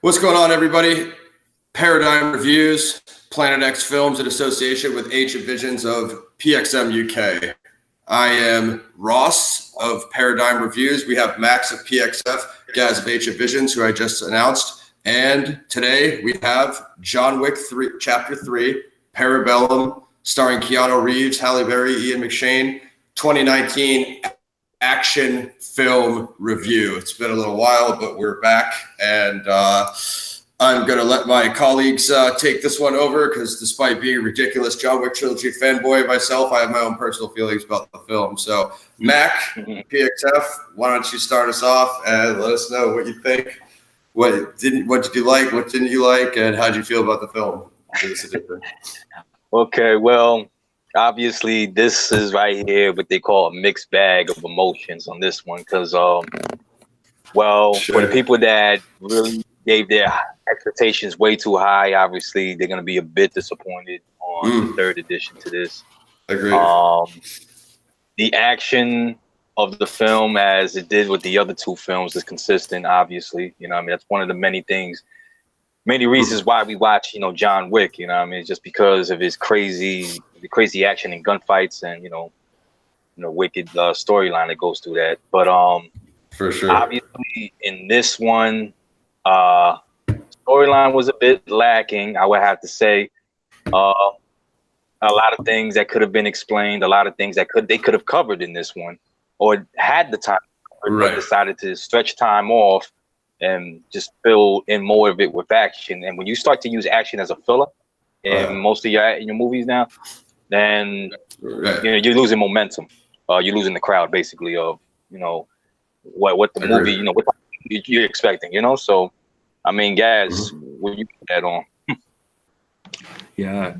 What's going on, everybody? Paradigm Reviews, Planet X Films in association with Ancient Visions of PXM UK. I am Ross of Paradigm Reviews. We have Max of PXF, Gaz of Ancient Visions, who I just announced. And today we have John Wick 3, Chapter 3, Parabellum, starring Keanu Reeves, Halle Berry, Ian McShane, 2019 action film review. It's been a little while, but we're back, and I'm going to let my colleagues take this one over because despite being a ridiculous John Wick trilogy fanboy myself, I have my own personal feelings about the film. So, Mac, PXF, why don't you start us off and let us know what you think? What did you like? What didn't you like? And how did you feel about the film? Okay, well, obviously this is right here what they call a mixed bag of emotions on this one because, for the people that really gave their expectations way too high, obviously they're going to be a bit disappointed on the third edition to this. Agreed. The action of the film, as it did with the other two films, is consistent, obviously. You know, I mean, that's one of the many reasons why we watch, John Wick, I mean, just because of his crazy action and gunfights and, wicked storyline that goes through that. But for sure, obviously in this one, storyline was a bit lacking, I would have to say. A lot of things that could have been explained, a lot of things that they could have covered in this one, or had the time, but decided to stretch time off and just fill in more of it with action. And when you start to use action as a filler in most of your movies now, then you're losing momentum. You're losing the crowd, basically, of what the movie, what you're expecting. So, I mean, Gaz, what you put that on? Yeah,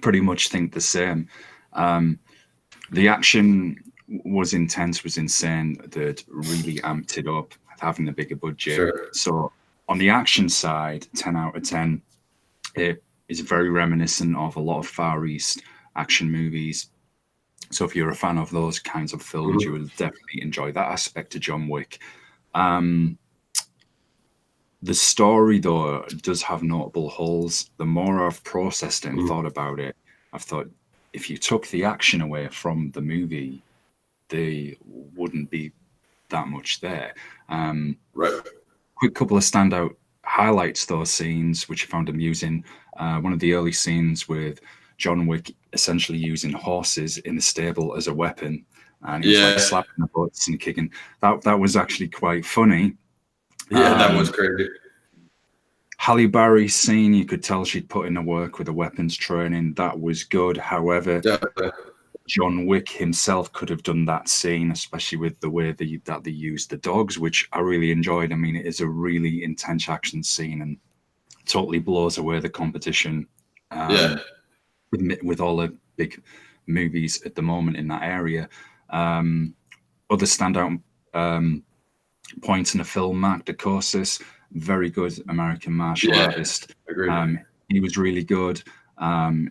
pretty much think the same. The action was intense, was insane. That really amped it up, having the bigger budget. Sure. So on the action side, 10 out of 10. It is very reminiscent of a lot of Far East action movies. So if you're a fan of those kinds of films, you will definitely enjoy that aspect of John Wick. The story, though, does have notable holes. The more I've processed it and thought about it, I've thought if you took the action away from the movie, there wouldn't be that much there. Quick couple of standout highlights, those scenes, which I found amusing. One of the early scenes with John Wick essentially using horses in the stable as a weapon, and he was like slapping the butts and kicking. That was actually quite funny. Yeah, that was crazy. Halle Berry's scene, you could tell she'd put in the work with the weapons training. That was good. However, John Wick himself could have done that scene, especially with the way that they used the dogs, which I really enjoyed. I mean, it is a really intense action scene and totally blows away the competition with all the big movies at the moment in that area. Other standout points in the film, Mark Dacascos, very good American martial artist. He was really good.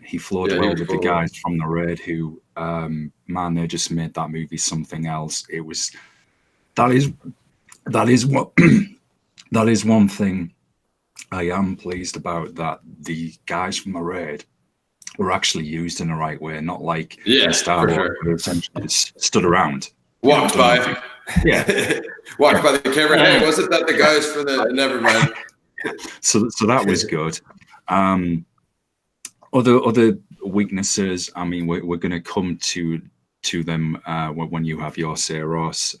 He flowed well with the guys from the Raid who, they just made that movie something else. That is one thing I am pleased about, that the guys from the Raid were actually used in the right way, not like in Star Wars, where they essentially just stood around. Walked by. Walked by the camera. Hey, wasn't that the guys for the... Never mind. So that was good. Other weaknesses, I mean, we're going to come to them when you have your say, Ross,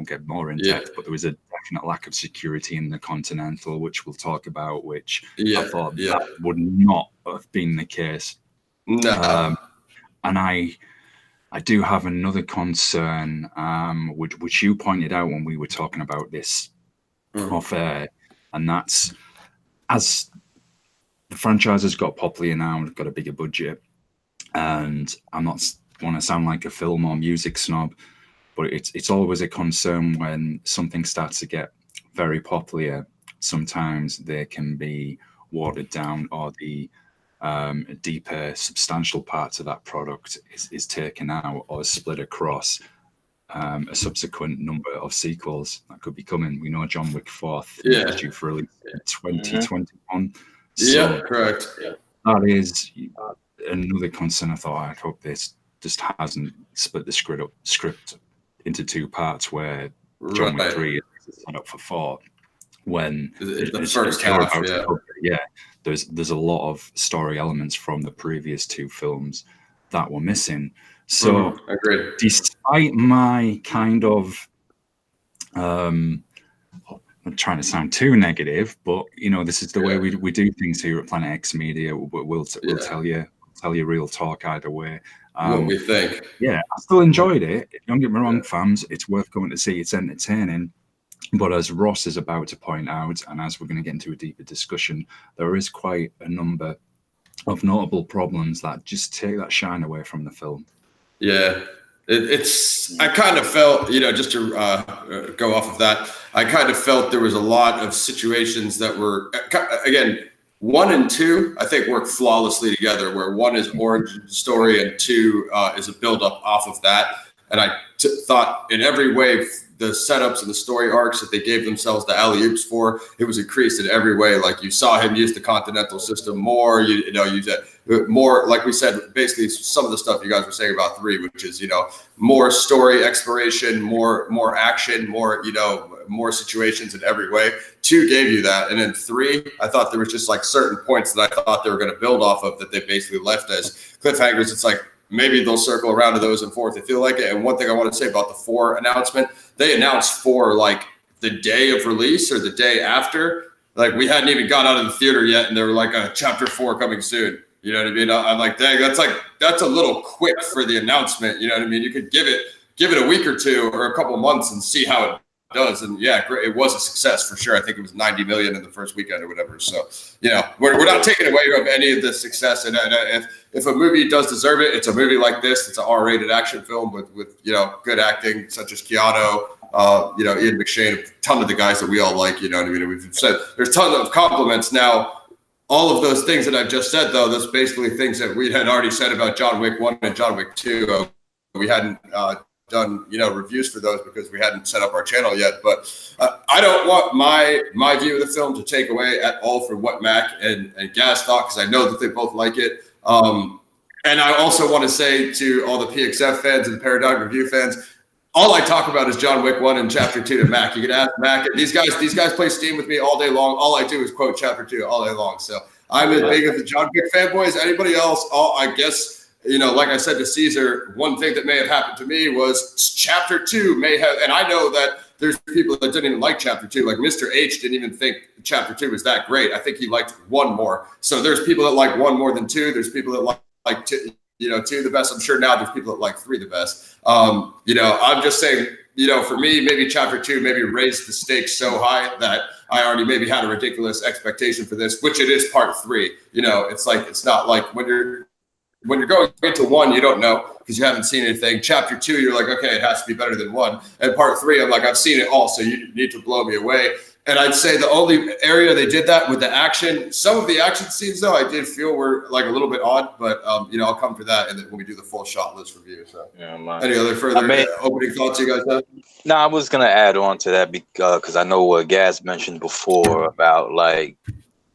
get more in depth, but there was a definite lack of security in the Continental, which we'll talk about, which I thought that would not have been the case. No. And I do have another concern, which you pointed out when we were talking about this off air, and that's, as the franchise has got popular now and got a bigger budget, and I'm not want to sound like a film or music snob, but it's always a concern when something starts to get very popular. Sometimes they can be watered down, or the deeper, substantial parts of that product is taken out or split across. a subsequent number of sequels that could be coming. We know John Wick 4th is due for release in 2021. Yeah, correct. Yeah. That is another concern. I thought, I hope this just hasn't split the script into two parts where John Wick 3 is set up for 4. When the first half, there's a lot of story elements from the previous 2 films that were missing. So, despite my kind of, I'm not trying to sound too negative, but this is the way we do things here at Planet X Media. We'll tell you real talk either way. What we think. Yeah, I still enjoyed it. Don't get me wrong, fans. It's worth going to see. It's entertaining. But as Ross is about to point out, and as we're going to get into a deeper discussion, there is quite a number of notable problems that just take that shine away from the film. Yeah, I kind of felt, just to go off of that, I kind of felt there was a lot of situations that were, again, 1 and 2, I think work flawlessly together, where 1 is origin story and 2 is a build-up off of that. And I thought in every way, the setups and the story arcs that they gave themselves the alley-oops for, it was increased in every way. Like you saw him use the Continental System more, use it more, like we said, basically some of the stuff you guys were saying about 3, which is, more story exploration, more action, more situations in every way. 2 gave you that. And then 3, I thought there was just like certain points that I thought they were going to build off of that they basically left as cliffhangers. It's like, maybe they'll circle around to those in 4 if they feel like it. And one thing I want to say about the 4 announcement, they announced 4 like the day of release or the day after. Like we hadn't even got out of the theater yet, and they were like a chapter 4 coming soon. You know what I mean? I'm like, dang, that's a little quick for the announcement. You know what I mean? You could give it a week or 2 or a couple of months and see how it does. And yeah, great. It was a success for sure. I think it was 90 million in the first weekend or whatever. So, we're not taking away from any of the success. And if a movie does deserve it, it's a movie like this. It's an R-rated action film with good acting, such as Keanu, Ian McShane, a ton of the guys that we all like. You know what I mean? We've said there's tons of compliments. Now, all of those things that I've just said, though, that's basically things that we had already said about John Wick 1 and John Wick 2. We hadn't done reviews for those because we hadn't set up our channel yet. But I don't want my view of the film to take away at all from what Mac and Gaz thought, because I know that they both like it. And I also want to say to all the PXF fans and Paradigm Review fans, all I talk about is John Wick 1 and Chapter 2 to Mac. You can ask Mac. These guys play Steam with me all day long. All I do is quote Chapter 2 all day long. So I'm as big of a John Wick fanboy as anybody else. I guess, like I said to Caesar, one thing that may have happened to me was Chapter 2 may have, and I know that there's people that didn't even like Chapter 2. Like Mr. H didn't even think Chapter 2 was that great. I think he liked 1 more. So there's people that like 1 more than 2. There's people that like 2, 2 the best. I'm sure now there's people that like 3 the best. I'm just saying, for me, maybe Chapter 2 maybe raised the stakes so high that I already maybe had a ridiculous expectation for this, which it is part 3. It's not like when you're going into 1, you don't know because you haven't seen anything. Chapter 2, you're like, okay, it has to be better than 1. And part 3, I'm like, I've seen it all, so you need to blow me away. And I'd say the only area they did that with the action, some of the action scenes, though, I did feel were like a little bit odd, but, I'll come to that and then when we do the full shot list review. So, any other further opening thoughts you guys have? No, I was going to add on to that because I know what Gaz mentioned before about like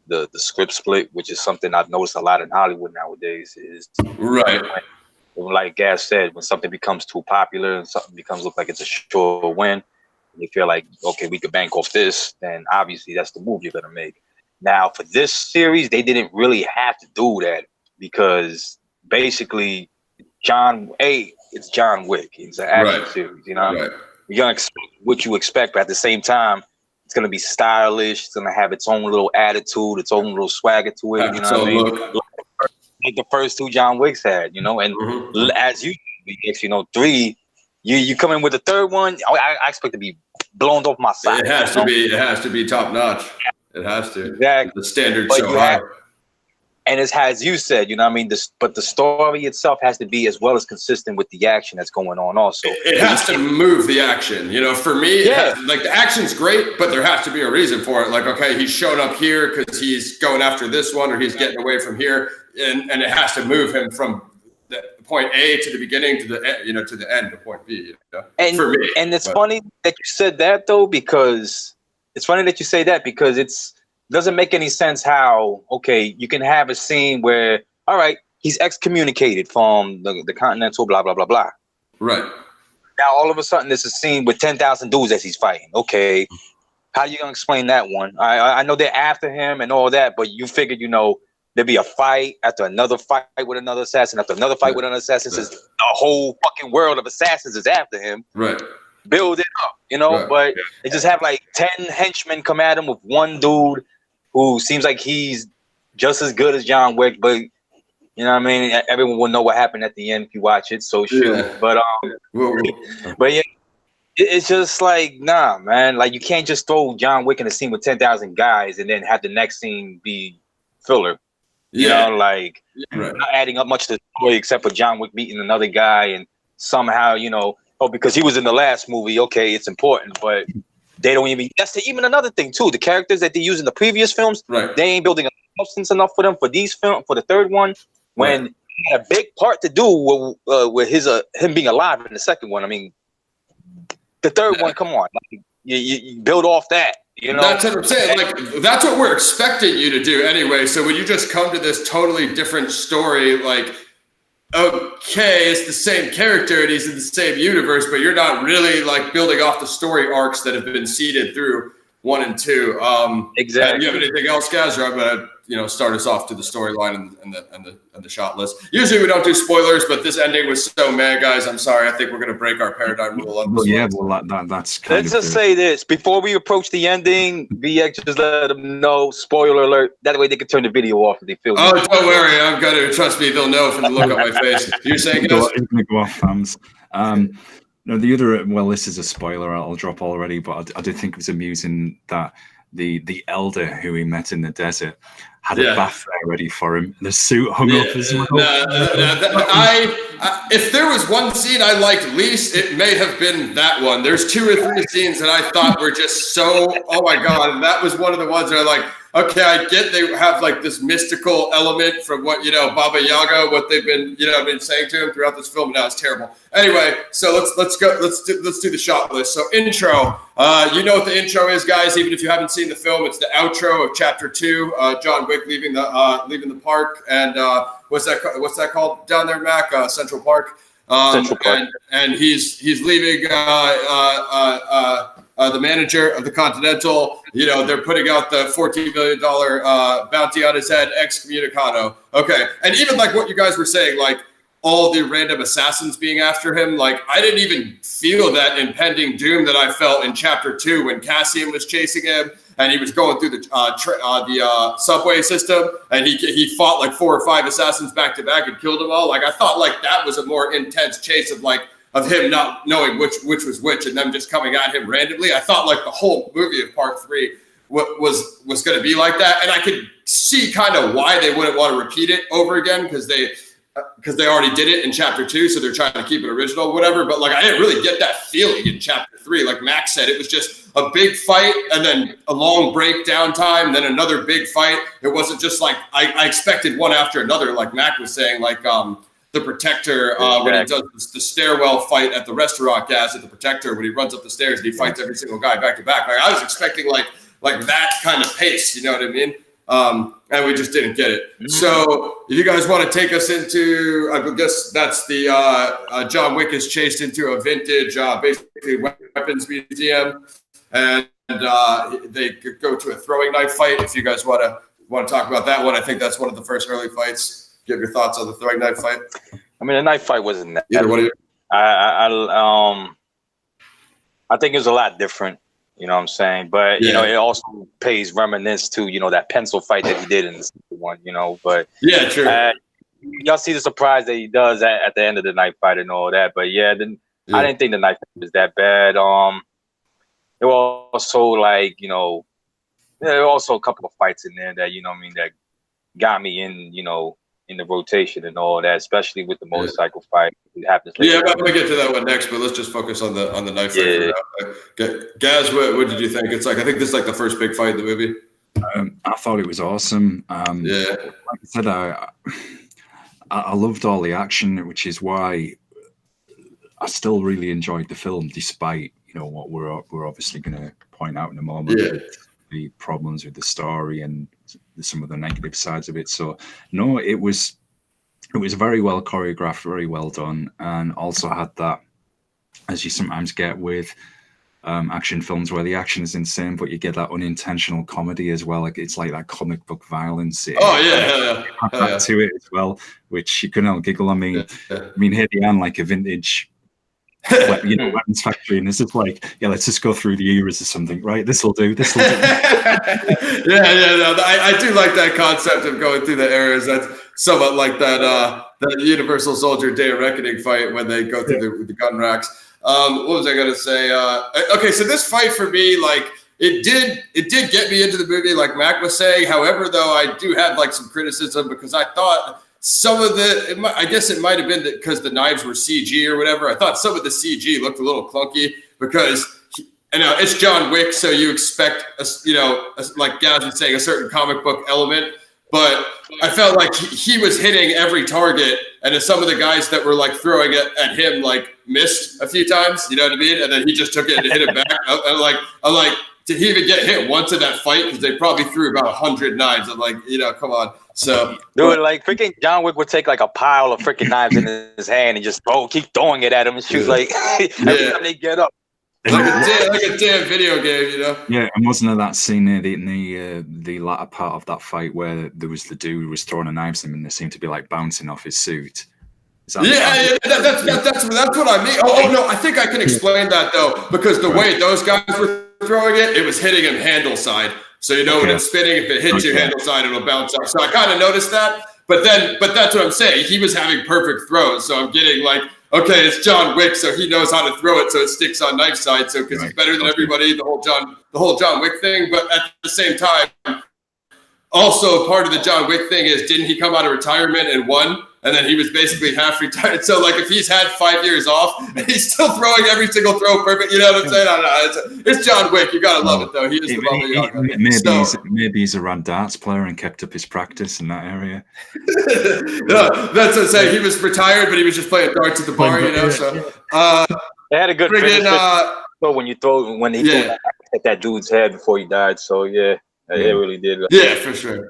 the script split, which is something I've noticed a lot in Hollywood nowadays. Is right. Like Gaz said, when something becomes too popular and something becomes look like it's a sure win, they feel like, okay, we could bank off this, then obviously that's the move you're going to make. Now, for this series, they didn't really have to do that because basically it's John Wick. It's an action series, You're going to expect what you expect, but at the same time, it's going to be stylish. It's going to have its own little attitude, its own little swagger to it. You know what I mean? Like the first 2 John Wicks had, and as you 3, you come in with the 3rd one. I expect to be blown off my side. It has to be top notch. It has to. Exactly. The standard's so high. And it's as you said, but the story itself has to be as well as consistent with the action that's going on. Also, it has to move the action. For me, the action's great, but there has to be a reason for it. Like, okay, he's shown up here because he's going after this one, or he's getting away from here, and it has to move him from the point A to the beginning to the to the end of point B. You know? And For me, it's funny that you said that though, because it's funny that you say that because it's doesn't make any sense how you can have a scene where all right, he's excommunicated from the Continental, blah blah blah blah. Right. Now all of a sudden there's a scene with 10,000 dudes that he's fighting. Okay, how you gonna explain that one? I know they're after him and all that, but you figured there'd be a fight after another fight with another assassin after another fight with another assassin. Since a whole fucking world of assassins is after him. Right. Build it up, but they just have like 10 henchmen come at him with one dude who seems like he's just as good as John Wick, but you know what I mean? Everyone will know what happened at the end if you watch it. So shoot. Yeah. But but yeah, it's just like, nah, man. Like you can't just throw John Wick in a scene with 10,000 guys and then have the next scene be filler. You know, like not adding up much to the story except for John Wick beating another guy and somehow, because he was in the last movie, it's important, but they don't even. That's even another thing too. The characters that they use in the previous films, they ain't building a substance enough for them for these films. For the third one, when he had a big part to do with his him being alive in the second one. I mean, the third one, come on, like, you build off that. That's what I'm saying. Like that's what we're expecting you to do anyway. So when you just come to this totally different story, like. Okay, it's the same character and he's in the same universe, but you're not really like building off the story arcs that have been seeded through 1 and 2. Exactly. Do you have anything else, guys? Or I'm gonna, start us off to the storyline and the shot list. Usually we don't do spoilers, but this ending was so mad, guys. I'm sorry. I think we're gonna break our paradigm rule on this. That's. Let's just say this before we approach the ending. VX just let them know. Spoiler alert. That way they can turn the video off if they feel. Oh, don't worry. I'm gonna trust me. They'll know from the look on my face. You're saying, guys? It's gonna go off, fans. No, the other. Well, this is a spoiler. I'll drop already, but I did think it was amusing that the elder who he met in the desert had a bath there ready for him. The suit hung up as well. If there was one scene I liked least, it may have been that one. There's 2 or 3 scenes that I thought were just so, oh my God. And that was one of the ones where like, okay, I get they have like this mystical element from what, Baba Yaga, what they've been, been saying to him throughout this film. Now it's terrible. Anyway, so let's do the shot list. So intro, you know what the intro is, guys. Even if you haven't seen the film, it's the outro of chapter 2. John Wick leaving the park, and what's that called down there, Mac? Central Park. Central Park. And he's leaving. The manager of the Continental, they're putting out the $14 million bounty on his head, excommunicado. Okay, and even like what you guys were saying, like all the random assassins being after him, like I didn't even feel that impending doom that I felt in chapter 2 when Cassian was chasing him and he was going through the subway system and he fought like 4 or 5 assassins back to back and killed them all. Like I thought like that was a more intense chase of him not knowing which was which and them just coming at him randomly. I thought like the whole movie of part 3 was going to be like that. And I could see kind of why they wouldn't want to repeat it over again because they already did it in chapter 2. So they're trying to keep it original, whatever. But like, I didn't really get that feeling in chapter 3. Like Max said, it was just a big fight and then a long breakdown time, then another big fight. It wasn't just like, I expected one after another. Like Mac was saying, like, the Protector, when he does the stairwell fight at the restaurant, Gaz at the Protector, when he runs up the stairs and he fights every single guy back to back. Like I was expecting like that kind of pace, you know what I mean? And we just didn't get it. So if you guys want to take us into, I guess that's the John Wick is chased into a vintage, basically weapons museum, and they go to a throwing knife fight. If you guys want to talk about that one, I think that's one of the first early fights. Give your thoughts on the throwing knife fight. I mean, the knife fight wasn't that. Yeah, what do you? I think it was a lot different. You know what I'm saying? But it also pays reminiscence to that pencil fight that he did in the second one. But yeah, true. Y'all see the surprise that he does at the end of the knife fight and all that. But I didn't think the knife fight was that bad. There were also like there were also a couple of fights in there that that got me in the rotation and all that, especially with the motorcycle fight. It happens. Yeah, I'm gonna get to that one next, but let's just focus on the knife fight. Gaz, what did you think? It's like I think this is like the first big fight in the movie. I thought it was awesome. Like I said, I loved all the action, which is why I still really enjoyed the film, despite what we're obviously going to point out in a moment with the problems with the story and some of the negative sides of it. So no, it was very well choreographed, very well done, and also had that, as you sometimes get with action films, where the action is insane, but you get that unintentional comedy as well. Like it's like that comic book violence. To it as well, which you couldn't help giggle. I mean, here they are, like a vintage weapons factory, and this is like, let's just go through the eras or something, right? This will do. No, I do like that concept of going through the eras. That's somewhat like that Universal Soldier Day of Reckoning fight when they go through the gun racks. What was I gonna say? Okay, so this fight for me, like it did get me into the movie, like Mac was saying. However, though, I do have like some criticism because I thought some of I guess it might have been because the knives were CG or whatever. I thought some of the CG looked a little clunky because it's John Wick, so you expect like Gaz was saying, a certain comic book element. But I felt like he was hitting every target, and some of the guys that were like throwing it at him like missed a few times. You know what I mean? And then he just took it and hit it back. I'm like, did he even get hit once in that fight? Because they probably threw about 100 knives. I'm like, come on. So, dude, like freaking John Wick would take like a pile of freaking knives in his hand and just keep throwing it at him and shoot like every time they get up. Like a damn video game, Yeah, and wasn't there that scene in the latter part of that fight where there was the dude who was throwing the knives at him and they seemed to be like bouncing off his suit? That's what I mean. Oh no, I think I can explain that though, because the way those guys were throwing it, it was hitting him handle side. So when it's spinning, if it hits you handle side, it'll bounce up. So I kind of noticed that. But that's what I'm saying. He was having perfect throws. So I'm getting like, okay, it's John Wick, so he knows how to throw it so it sticks on knife side. So because he's better than everybody, the whole John Wick thing. But at the same time, also part of the John Wick thing is, didn't he come out of retirement and won? And then he was basically half retired. So like if he's had 5 years off and he's still throwing every single throw perfect, you know what I'm saying? I don't know. It's John Wick. You gotta love it though. He is the lovely young. Maybe he's a rad darts player and kept up his practice in that area. No, that's what I'm saying. He was retired, but he was just playing darts at the bar, So they had a good finish. So when he threw at that dude's head before he died. So it really did. Yeah, for sure.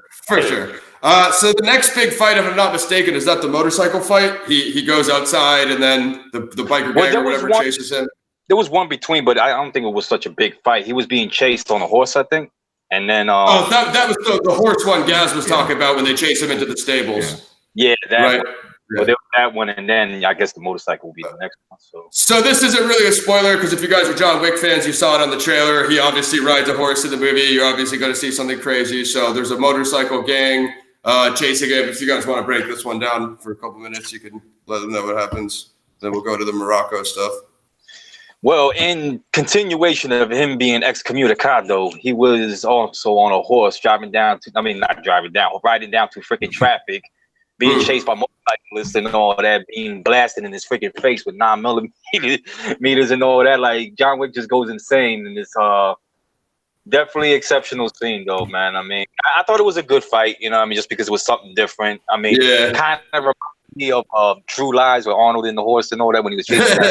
So the next big fight, if I'm not mistaken, is that the motorcycle fight? He goes outside and then the biker gang or whatever chases him. There was one between, but I don't think it was such a big fight. He was being chased on a horse, I think. And then that was the horse one Gaz was talking about when they chase him into the stables. Yeah, that right. One. Well, there was that one, and then I guess the motorcycle will be the next one. So this isn't really a spoiler because if you guys are John Wick fans, you saw it on the trailer. He obviously rides a horse in the movie. You're obviously going to see something crazy. So there's a motorcycle gang chasing him. If you guys want to break this one down for a couple minutes, you can let them know what happens. Then we'll go to the Morocco stuff. Well, in continuation of him being excommunicado, he was also on a horse riding down to freaking traffic, being chased by motorcyclists and all that, being blasted in his freaking face with 9mm and all that. Like John Wick just goes insane in this definitely exceptional scene though, man. I mean, I thought it was a good fight, just because it was something different. I mean, kind of reminded me of True Lies with Arnold and the horse and all that when he was chasing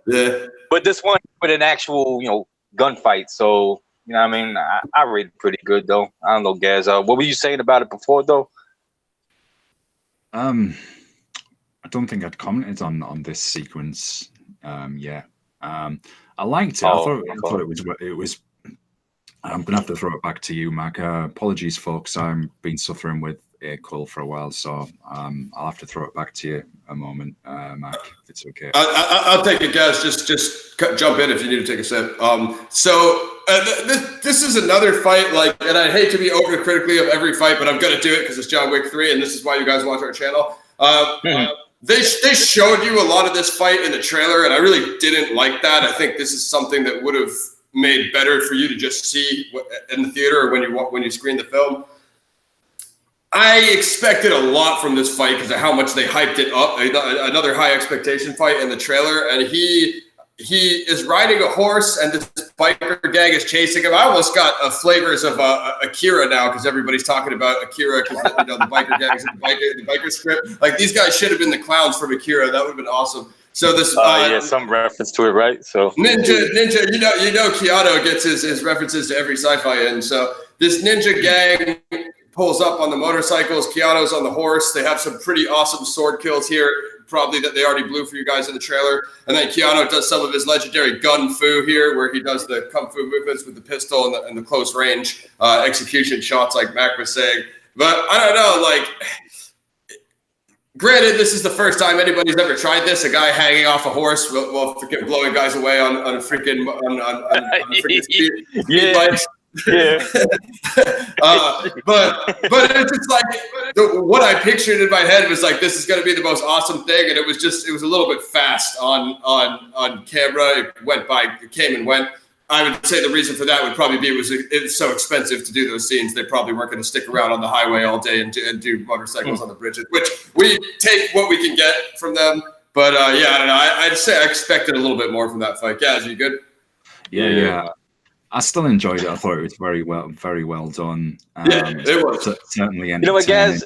yeah. But this one with an actual, gunfight. So, I mean, I rated pretty good though. I don't know, Gaz. What were you saying about it before though? I don't think I'd commented on this sequence. I liked it. I thought it was. I'm gonna have to throw it back to you, Mac. Apologies, folks. I've been suffering with a cold for a while, so I'll have to throw it back to you a moment, Mac, if it's okay. I'll take it, guys. Just jump in if you need to take a sip. This is another fight, and I hate to be overcritically of every fight, but I'm gonna do it because it's John Wick 3, and this is why you guys watch our channel. They showed you a lot of this fight in the trailer, and I really didn't like that. I think this is something that would have made better for you to just see in the theater or when you screen the film. I expected a lot from this fight because of how much they hyped it up. Another high expectation fight in the trailer, and he he is riding a horse, and this biker gang is chasing him. I almost got flavors of Akira now because everybody's talking about Akira because the biker gangs and the biker script. Like these guys should have been the clowns from Akira. That would have been awesome. So this, some reference to it, right? So ninja, you know, Keanu gets his references to every sci-fi, and so this ninja gang pulls up on the motorcycles. Keanu's on the horse. They have some pretty awesome sword kills here, probably that they already blew for you guys in the trailer. And then Keanu does some of his legendary gun fu here, where he does the kung fu movements with the pistol and the close range execution shots, like Mac was saying. But I don't know, like. Granted, this is the first time anybody's ever tried this. A guy hanging off a horse while freaking blowing guys away on a freaking speed bikes. Yeah. But it's just like what I pictured in my head was like this is going to be the most awesome thing, and it was a little bit fast on camera. It came and went. I would say the reason for that would probably be it was so expensive to do those scenes. They probably weren't going to stick around on the highway all day and do motorcycles on the bridges, which we take what we can get from them. But yeah, I don't know. I'd say I expected a little bit more from that fight. Gaz, you good? Yeah. I still enjoyed it. I thought it was very well done. It was certainly entertaining. You know what, Gaz?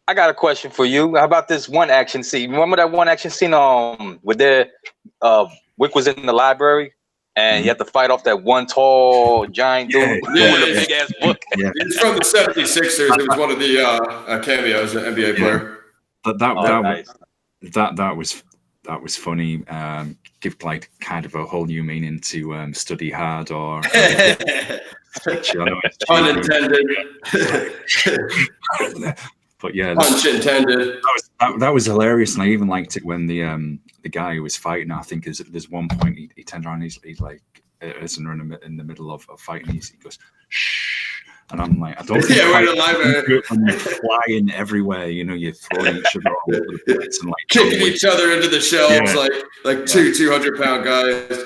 I got a question for you. How about this one action scene? Remember that one action scene where Wick was in the library? And you have to fight off that one tall giant dude with a big ass book. Yeah. It's from the 76ers. It was one of the cameos, an NBA player. But that was funny. Give like kind of a whole new meaning to study hard or unintended. But yeah, punch intended. That was hilarious, and I even liked it when the guy who was fighting. I think there's one point he turned around. He's like, as in the middle of fighting, he goes, "Shh," and I'm like, I don't. Think we're in the library. And you're flying everywhere. You know, you're throwing each other all over the place and like kicking each other into the shelves like two 200-pound guys.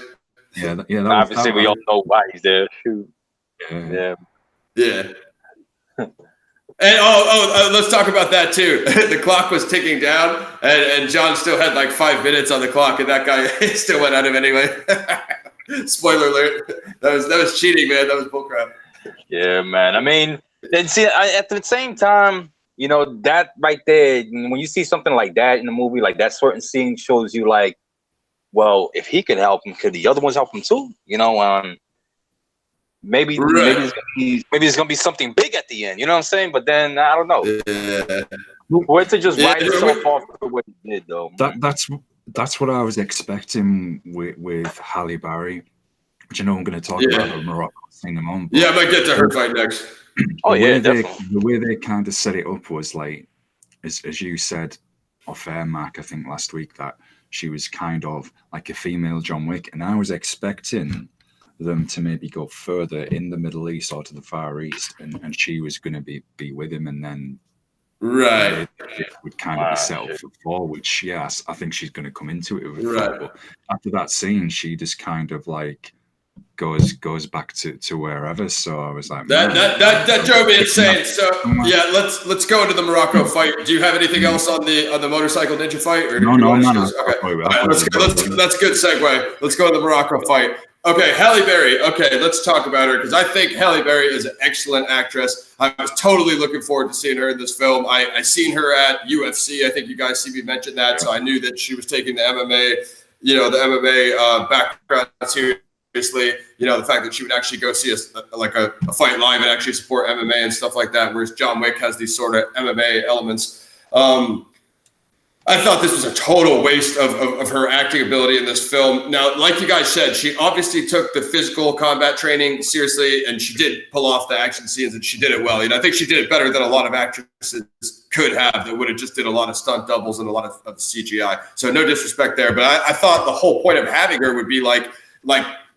Yeah. Obviously, we all know why he's there. Shoot. Yeah. And let's talk about that too. The clock was ticking down, and John still had like 5 minutes on the clock, and that guy still went at him anyway. Spoiler alert! That was cheating, man. That was bullcrap. Yeah, man. I mean, and see, at the same time, you know, that right there, when you see something like that in a movie, like that certain scene shows you, like, well, if he could help him, could the other ones help him too? You know, maybe it's gonna be something big at the end. You know what I'm saying? But then I don't know. Yeah. For it to just write itself off the way it did, though. That's what I was expecting with Halle Berry, which I know I'm going to talk about the Morocco scene in a moment. Yeah, I might get to her fight next. The way they kind of set it up was like, as you said off air, Mac, I think last week, that she was kind of like a female John Wick, and I was expecting them to maybe go further in the Middle East or to the Far East, and she was going to be with him, and then it would kind of be set up for 4, which yes, I think she's going to come into it with 4. But after that scene, she just kind of like goes back to wherever. So I was like, that drove me insane. So yeah, let's go into the Morocco fight. Do you have anything else on the motorcycle ninja fight? Or no. Okay. All right, that's good segue. Let's go to the Morocco fight. Okay, Halle Berry. Okay, let's talk about her because I think Halle Berry is an excellent actress. I was totally looking forward to seeing her in this film. I seen her at UFC. I think you guys see me mention that, so I knew that she was taking the MMA background seriously. You know, the fact that she would actually go see a fight live and actually support MMA and stuff like that, whereas John Wick has these sort of MMA elements. I thought this was a total waste of her acting ability in this film. Now, like you guys said, she obviously took the physical combat training seriously, and she did pull off the action scenes, and she did it well. You know, I think she did it better than a lot of actresses could have that would have just did a lot of stunt doubles and a lot of CGI. So no disrespect there, but I thought the whole point of having her would be like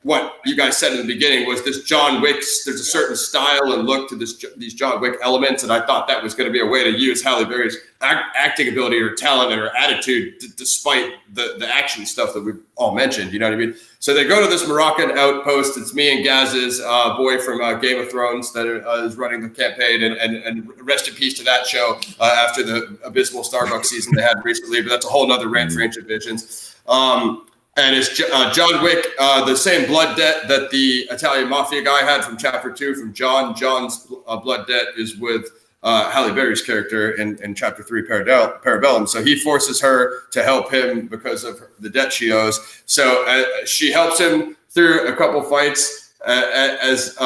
what you guys said in the beginning was this John Wick's, there's a certain style and look to these John Wick elements, and I thought that was going to be a way to use Halle Berry's acting ability or talent and her attitude despite the action stuff that we've all mentioned, you know what I mean? So they go to this Moroccan outpost. It's me and Gaz's boy from Game of Thrones that is running the campaign, and rest in peace to that show after the abysmal Starbucks season they had recently, but that's a whole nother rant for Ancient Visions. And it's John Wick, the same blood debt that the Italian mafia guy had from Chapter 2 from John. John's blood debt is with Halle Berry's character in Chapter 3, Parabellum. So he forces her to help him because of the debt she owes. So she helps him through a couple fights, as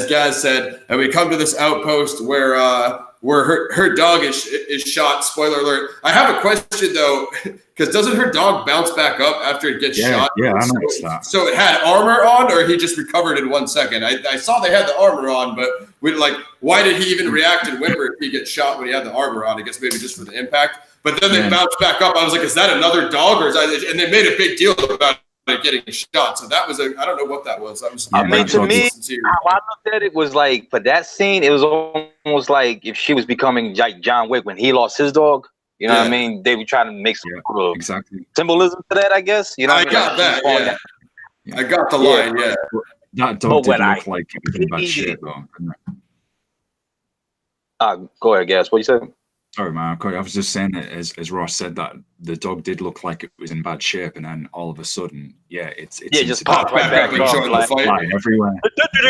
Gaz said, and we come to this outpost where her dog is shot. Spoiler alert. I have a question though, because doesn't her dog bounce back up after it gets shot? Yeah, I noticed that. So it had armor on, or he just recovered in 1 second? I saw they had the armor on, but why did he even react and whimper if he gets shot when he had the armor on? I guess maybe just for the impact. But then they bounced back up. I was like, is that another dog, or is that? And they made a big deal about it getting shot. So that was I don't know what that was. I mean, to me, how I looked at it was like, for that scene, it was almost like if she was becoming like John Wick when he lost his dog. You know what I mean? They were trying to make some sort of symbolism to that, I guess. You know, I got that. Yeah. I got the line. Yeah, that dog did look like it was in bad shape, though. Go ahead, Gas. What you said? Sorry, man. I was just saying that as Ross said, that the dog did look like it was in bad shape, and then all of a sudden, it's just popped right back and joined the fight everywhere.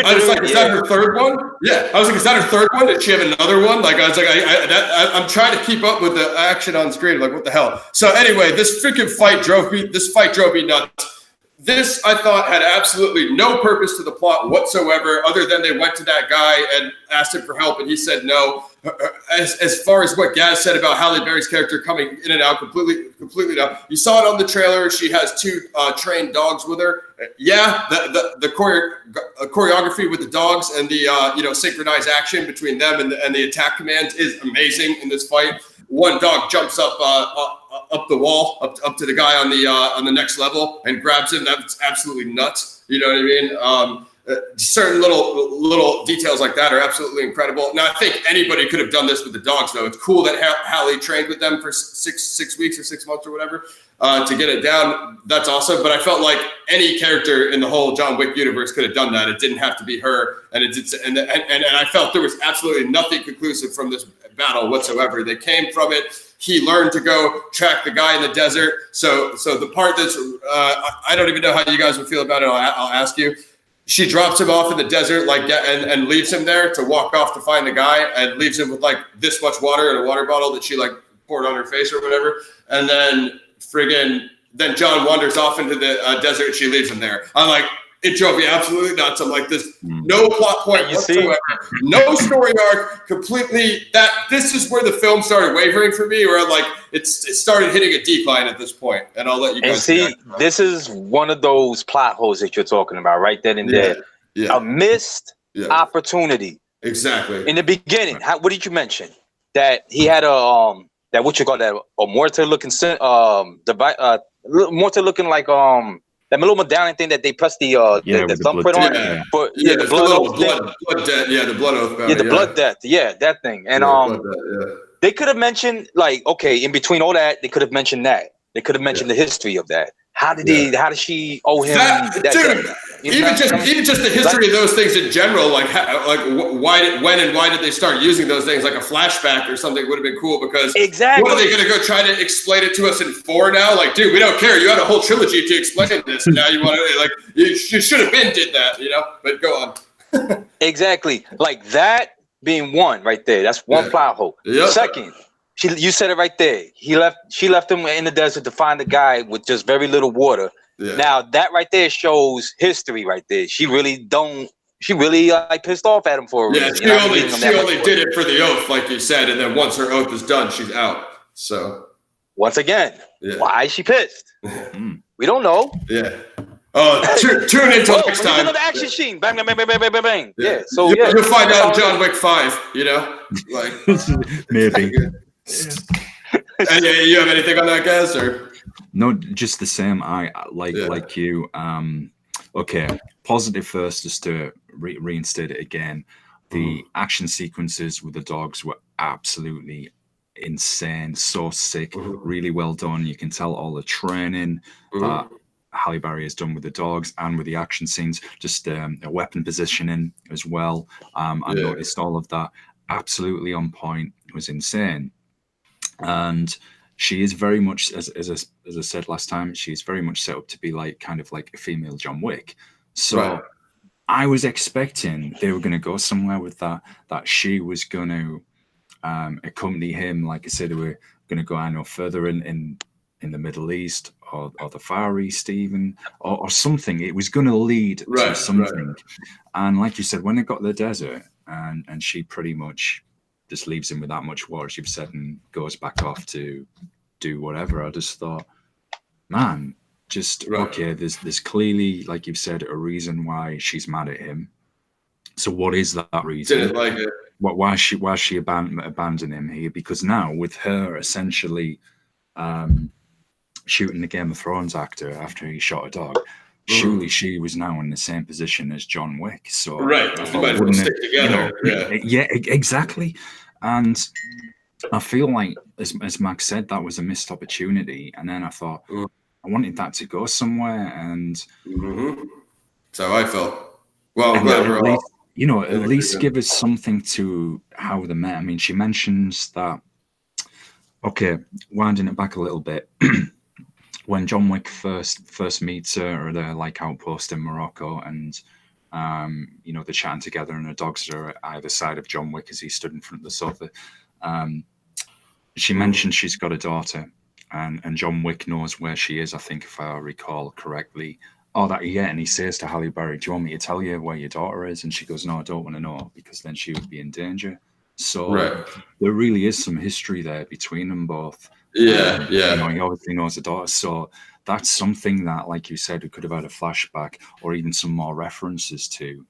I was like, is that her third one? Yeah, I was like, is that her third one? Did she have another one? Like, I was like, I'm trying to keep up with the action on screen. Like, what the hell? So anyway, this freaking fight drove me nuts. This, I thought, had absolutely no purpose to the plot whatsoever, other than they went to that guy and asked him for help, and he said no. As far as what Gaz said about Halle Berry's character coming in and out completely down, you saw it on the trailer. She has 2 trained dogs with her. Yeah, the choreography with the dogs and the synchronized action between them and the attack commands is amazing in this fight. One dog jumps up the wall, up to the guy on the next level and grabs him. That's absolutely nuts. You know what I mean? Certain little details like that are absolutely incredible. Now, I think anybody could have done this with the dogs, though. It's cool that Halle trained with them for six weeks or 6 months or whatever to get it down. That's awesome. But I felt like any character in the whole John Wick universe could have done that. It didn't have to be her. And I felt there was absolutely nothing conclusive from this battle whatsoever. They came from it. He learned to go track the guy in the desert. So the part that's I don't even know how you guys would feel about it. I'll ask you. She drops him off in the desert, and leaves him there to walk off to find the guy, and leaves him with like this much water in a water bottle that she like poured on her face or whatever. And then then John wanders off into the desert, and she leaves him there. I'm like, it drove me absolutely nuts. I'm like, this no plot point whatsoever, no story arc, completely. This is where the film started wavering for me, where like it started hitting a decline at this point. And I'll let you guys see. This is one of those plot holes that you're talking about, right then and there. Yeah. A missed opportunity. Exactly. In the beginning, what did you mention? That he had a mortar looking mortar looking like that little medallion thing that they press the thumbprint on. The blood oath. Yeah, the blood oath. The blood death. Yeah, that thing. And they could have mentioned, like, okay, in between all that, they could have mentioned that. They could have mentioned the history of that. How did she owe him that? Dude, even just the history of those things in general, when and why did they start using those things? Like a flashback or something would have been cool, because what are they going to go try to explain it to us in 4 now? Like, dude, we don't care. You had a whole trilogy to explain this, and now you want to you should have did that, But go on. Exactly, like that being one right there. That's one plot hole. Yep. Second. You said it right there. She left him in the desert to find a guy with just very little water. Yeah. Now that right there shows history right there. She really pissed off at him for a reason. She only did it for the oath, like you said, and then once her oath is done, she's out. So once again, why is she pissed? We don't know. Yeah. Tune in till next time. Another action scene. Bang, bang, bang, bang, bang, bang, bang. Yeah. So you'll find out in John Wick 5. Maybe. And you have anything on that, guys? Or no, just the same. I like you. Okay, positive first, just to reinstate it again. The action sequences with the dogs were absolutely insane, so sick, really well done. You can tell all the training that Halle Berry has done with the dogs and with the action scenes, just a weapon positioning as well. I noticed all of that. Absolutely on point. It was insane. And she is very much, as I said last time, she's very much set up to be like kind of like a female John Wick. So Right. I was expecting they were going to go somewhere with that she was going to accompany him. Like I said, they were going to go, I know, further in the Middle East or the Far East even, or something. It was going to lead to something. Right. And like you said, when it got to the desert and she pretty much just leaves him with that much water, she said, and goes back off to do whatever. I just thought, man, just okay, there's clearly, like you've said, a reason why she's mad at him. So what is that reason? Didn't like it. Why she abandoned him here? Because now with her essentially shooting the Game of Thrones actor after he shot a dog, surely she was now in the same position as John Wick. So right, you might as well stick together. Yeah, exactly. And I feel like, as Max said, that was a missed opportunity. And then I thought, I wanted that to go somewhere. And that's how I felt. Well, I'm glad we're all. You know, at least give us something to how they met. I mean, she mentions that, okay, winding it back a little bit, when John Wick first meets her at their like outpost in Morocco, and you know, they're chatting together and the dogs are either side of John Wick as he stood in front of the sofa. She mentioned she's got a daughter, and John Wick knows where she is, I think, if I recall correctly. And he says to Halle Berry, do you want me to tell you where your daughter is? And she goes, no, I don't want to know, because then she would be in danger. So there really is some history there between them both. Yeah. You know, he obviously knows the daughter. So that's something that, like you said, we could have had a flashback or even some more references to.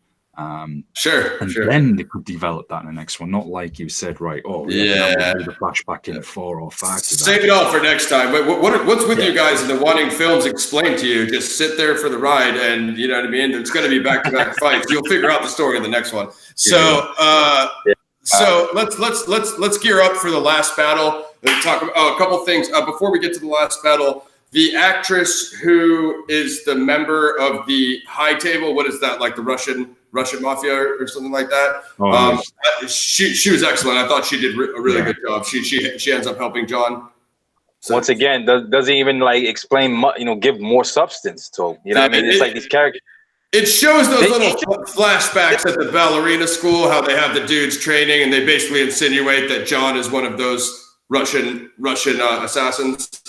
Sure. Then they could develop that in the next one. Not like you said, right, we'll do the flashback in 4 or 5. Save it all for next time. But what's with you guys and the wanting films explained to you? Just sit there for the ride, and you know what I mean? It's going to be back-to-back fights. You'll figure out the story in the next one. So so let's gear up for the last battle and talk about a couple things. Before we get to the last battle, the actress who is the member of the High Table, what is that, like the Russian mafia or something like that? She was excellent. I thought she did a really good job. She ends up helping John. So, once again, doesn't even like explain, give more substance to him. You know what I mean? It's like these characters. It shows those little flashbacks at the ballerina school, how they have the dudes training, and they basically insinuate that John is one of those Russian assassins.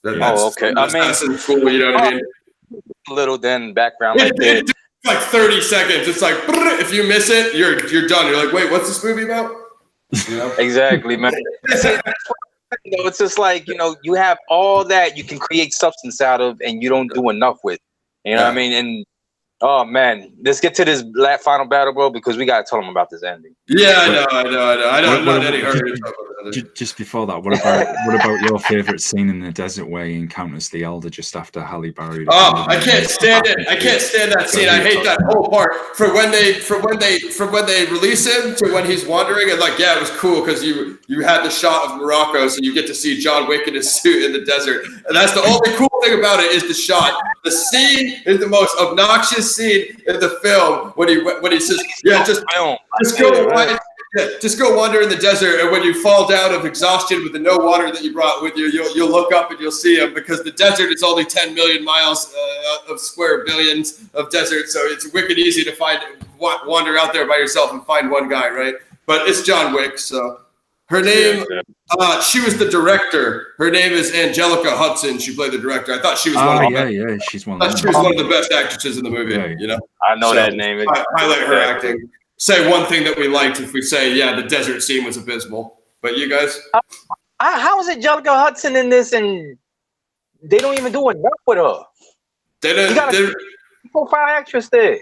Okay. Assassin school, you know what I mean? Little then background like that. It's like 30 seconds. It's like, if you miss it, you're done. You're like, wait, what's this movie about? You know? Exactly, man. It's just like, you have all that you can create substance out of, and you don't do enough with. You know what I mean? And oh man, let's get to this final battle, bro, because we gotta tell them about this ending. Yeah, I know. I'm not in any hurry to talk about it. Just before that, what about your favorite scene in the desert where he encounters the Elder just after Halle Berry? Oh, I can't stand it. I can't stand that scene. I hate that whole part. From when they release him to when he's wandering, and like, it was cool because you had the shot of Morocco, so you get to see John Wick in his suit in the desert, and that's the only cool thing about it is the shot. The scene is the most obnoxious scene in the film when he says, just go wander in the desert, and when you fall down of exhaustion with the no water that you brought with you, you'll look up and you'll see him, because the desert is only 10 million miles of square billions of desert, so it's wicked easy to wander out there by yourself and find one guy, right? But it's John Wick, so her name, she was the director. Her name is Angelica Hudson. She played the director. I thought she was she's one of the best actresses in the movie. I know that name. Highlight her acting. Say one thing that we liked if we say, the desert scene was abysmal. But you guys? How is Angelica Hudson in this and they don't even do enough with her? They didn't. Profile actress there,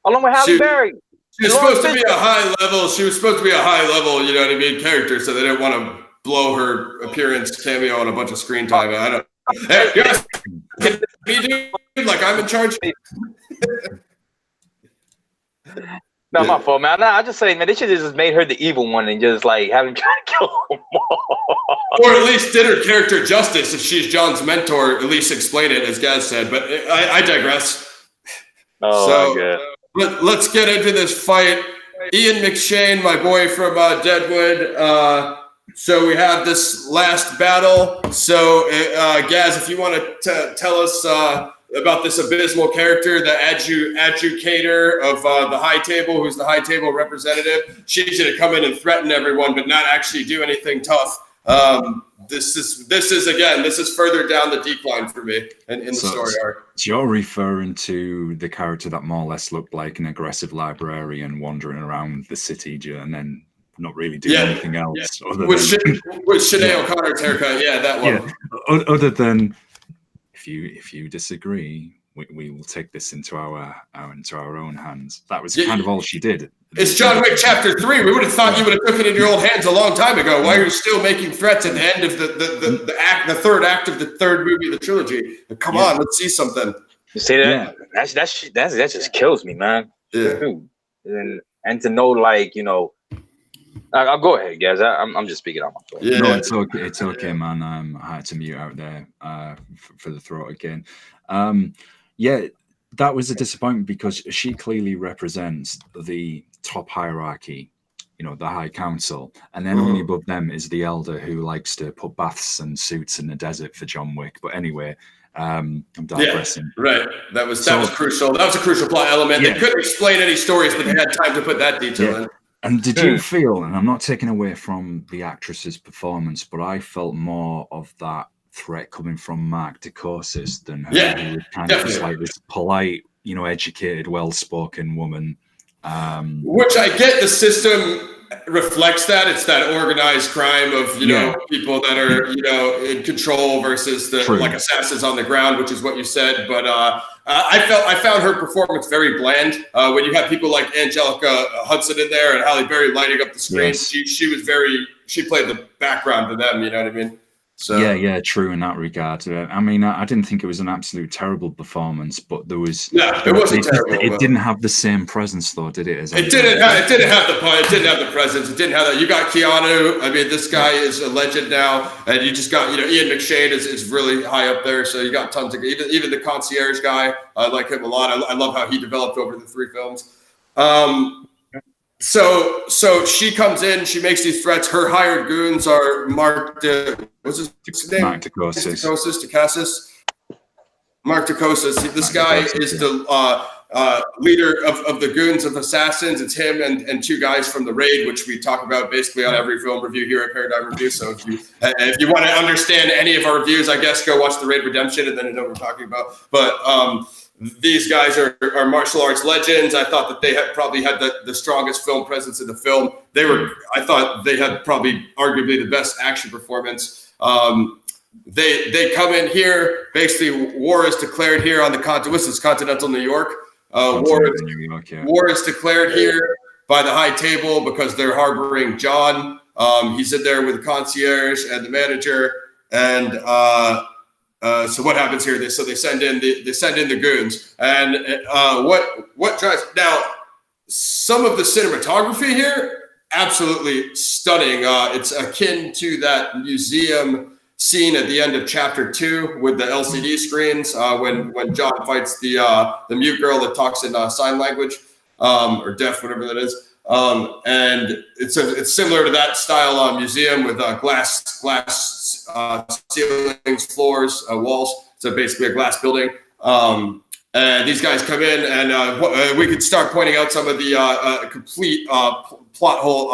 along with Halle Berry. She was supposed to be a high level. She was supposed to be a high level, you know what I mean, character. So they didn't want to blow her appearance cameo on a bunch of screen time. I don't. Hey, you guys, can me do like I'm in charge? No, my fault, man. I just say, man, they should have just made her the evil one and just like have him try to kill them all. Or at least did her character justice. If she's John's mentor, at least explain it, as Gaz said. But I digress. Let's get into this fight. Ian McShane, my boy from Deadwood, So we have this last battle. So, Gaz, if you want to tell us about this abysmal character, the adjudicator of the High Table, who's the High Table representative. She's going to come in and threaten everyone, but not actually do anything tough. This is further down the decline for me in the story arc. So you're referring to the character that more or less looked like an aggressive librarian wandering around the city and then not really doing anything else. With Sinead O'Connor's haircut, that one. Yeah. Other than if you disagree, we will take this into our own hands. That was kind of all she did. It's John Wick Chapter 3. We would have thought you would have took it in your own hands a long time ago. Why are you still making threats at the end of the third act of the third movie of the trilogy? Come on, let's see something. You say that? Yeah. That just kills me, man. Yeah. And to know, like, you know, I'll go ahead, guys. I'm just speaking on my throat. Yeah. No, it's okay, man. I had to mute out there for the throat again. That was a disappointment because she clearly represents the top hierarchy, you know, the High Council, and then only above them is the Elder who likes to put baths and suits in the desert for John Wick. But anyway, I'm digressing. Yeah, right. That was crucial. That was a crucial plot element. They couldn't explain any stories, but they had time to put that detail in. And did you feel, and I'm not taking away from the actress's performance, but I felt more of that threat coming from Mark Dacascos than her. Who was kind of just like this polite, you know, educated, well-spoken woman. Which I get the system reflects that. It's that organized crime of, you know, people that are, you know, in control versus the like assassins on the ground, which is what you said. But I found her performance very bland. When you have people like Angelica Hudson in there and Halle Berry lighting up the screen, she played the background to them, you know what I mean? So true in that regard. I mean, I didn't think it was an absolute terrible performance, but there was it wasn't terrible. It didn't have the same presence, though, did it? It didn't have the presence. It didn't have that. You got Keanu. I mean, this guy is a legend now, and you just got Ian McShane is really high up there. So you got tons of even the concierge guy. I like him a lot. I love how he developed over the 3 films. So she comes in, she makes these threats. Her hired goons are Mark Dacascos. Mark Dacascos. This guy is the leader of the goons of assassins. It's him and 2 guys from the Raid, which we talk about basically on every film review here at Paradigm Review. So if you want to understand any of our reviews, I guess go watch the Raid Redemption and then you know what we're talking about. But these guys are martial arts legends. I thought that they had probably had the strongest film presence in the film. I thought they had probably arguably the best action performance. They come in here. Basically, war is declared here on the continent. What's this? Continental New York. War is declared here by the High Table because they're harboring John. He's in there with the concierge and the manager. And so what happens here? They send in the goons. And what drives now? Some of the cinematography here, absolutely stunning. It's akin to that museum scene at the end of Chapter 2 with the LCD screens when John fights the mute girl that talks in sign language or deaf, whatever that is. And it's similar to that style museum with glass ceilings, floors, walls. So basically a glass building. And these guys come in, and we could start pointing out some of the complete plot hole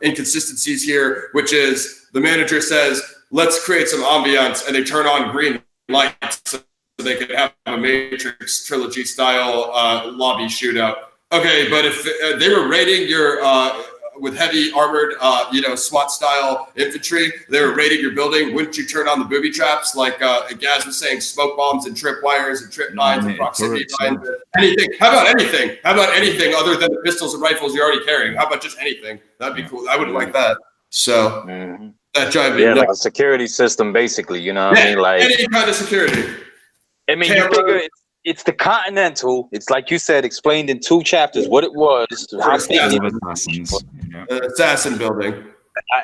inconsistencies here, which is the manager says, let's create some ambiance, and they turn on green lights so they could have a Matrix trilogy style lobby shootout. Okay, but if they were raiding your with heavy armored, SWAT style infantry, they were raiding your building, wouldn't you turn on the booby traps like Gaz was saying, smoke bombs and trip wires and trip mines and proximity mines? Anything? How about anything? How about anything other than the pistols and rifles you're already carrying? How about just anything? That'd be cool. I would like that. So that drive me nuts. Like a security system, basically. You know what I mean? Like any kind of security. I mean, you figure it's the Continental. It's like you said, explained in 2 chapters what it was. Assassin building.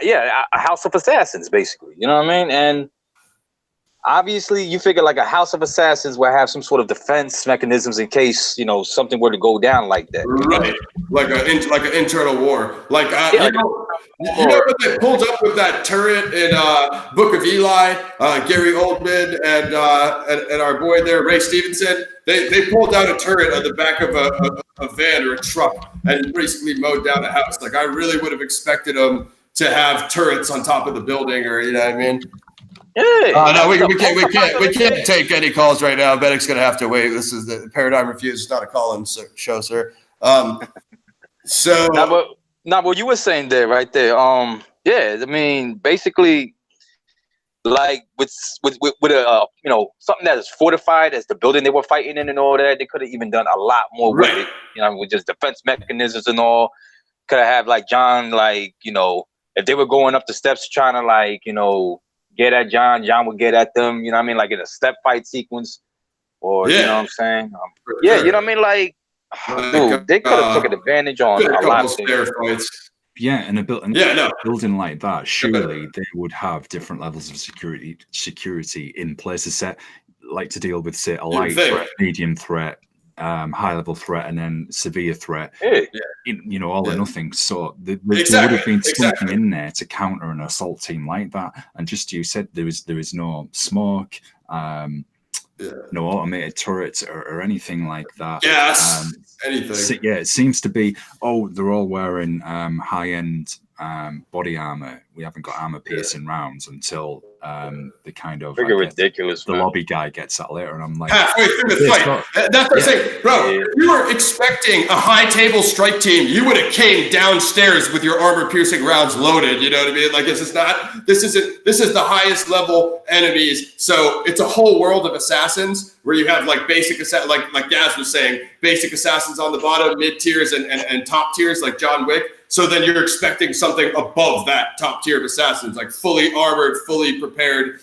A house of assassins, basically. You know what I mean? And obviously you figure like a house of assassins will have some sort of defense mechanisms in case, you know, something were to go down like that. Right, like an internal war. Like Yeah, you know when they pulled up with that turret in Book of Eli, Gary Oldman and our boy there, Ray Stevenson. They pulled down a turret on the back of a van or a truck and basically mowed down a house. Like I really would have expected them to have turrets on top of the building, or you know what I mean. Yeah. No, we can't take any calls right now. Bennick's gonna have to wait. This is the Paradigm Reviews. It's not a call-in show, sir. So what you were saying there, right there. Yeah, I mean, basically, like with a you know, something that is fortified as the building they were fighting in and all that, they could have even done a lot more with it. You know, with just defense mechanisms and all. Could have had like John, like, you know, if they were going up the steps trying to, like, you know, get at John would get at them, you know what I mean, like in a step fight sequence, or you know what I'm saying? Yeah, you know what I mean, like, dude, they could have taken advantage on a lot of things. Yeah, and a building like that, surely they would have different levels of security in place to set, like to deal with, say, a light threat, medium threat, high level threat, and then severe threat. You know, all or nothing. So there would have been something in there to counter an assault team like that. And just you said there is no smoke, no automated turrets or anything like that. Anything. So, yeah, it seems to be. Oh, they're all wearing high end body armor. We haven't got armor piercing rounds until the kind of ridiculous. The lobby guy gets that later, and I'm like, halfway through the fight. That's what I'm saying, bro. If you were expecting a high table strike team, you would have came downstairs with your armor piercing rounds loaded. You know what I mean? Like, this is the highest level enemies. So it's a whole world of assassins where you have like basic like Gaz was saying, basic assassins on the bottom, mid tiers and top tiers like John Wick. So then you're expecting something above that top tier of assassins, like fully armored, fully prepared,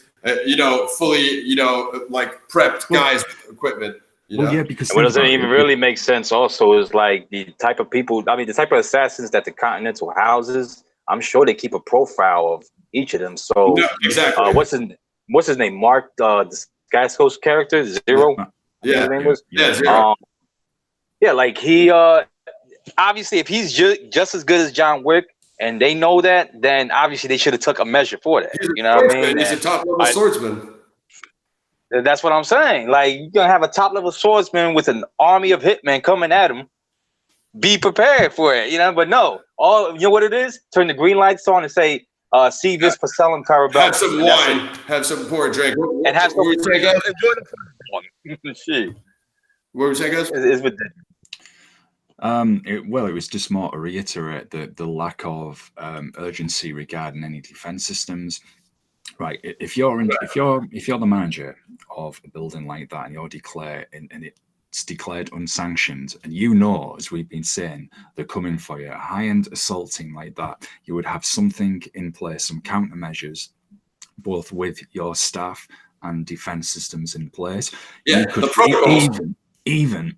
fully, like prepped guys with equipment. Yeah, because what doesn't even really make sense also is like the type of people, I mean, the type of assassins that the Continental houses, I'm sure they keep a profile of each of them. So exactly. What's his name? Mark, the Skysko's character, Zero? Yeah. His name was? Zero. Like he, obviously, if he's just as good as John Wick, and they know that, then obviously they should have took a measure for that. You know what I mean? He's a top level swordsman. That's what I'm saying. Like, you're gonna have a top level swordsman with an army of hitmen coming at him. Be prepared for it, you know. But no, you know what it is? Turn the green lights on and say, "See this Parabellum, Parabellum." Have some wine, have some pour drink, and have some. Shit. What were you saying, guys? It's ridiculous. It was just more to reiterate the lack of urgency regarding any defense systems. Right, if you're the manager of a building like that and you're declared and it's declared unsanctioned, and you know, as we've been saying, they're coming for you, a high-end assault team like that, you would have something in place, some countermeasures, both with your staff and defense systems in place. Yeah, you could the protocols. Even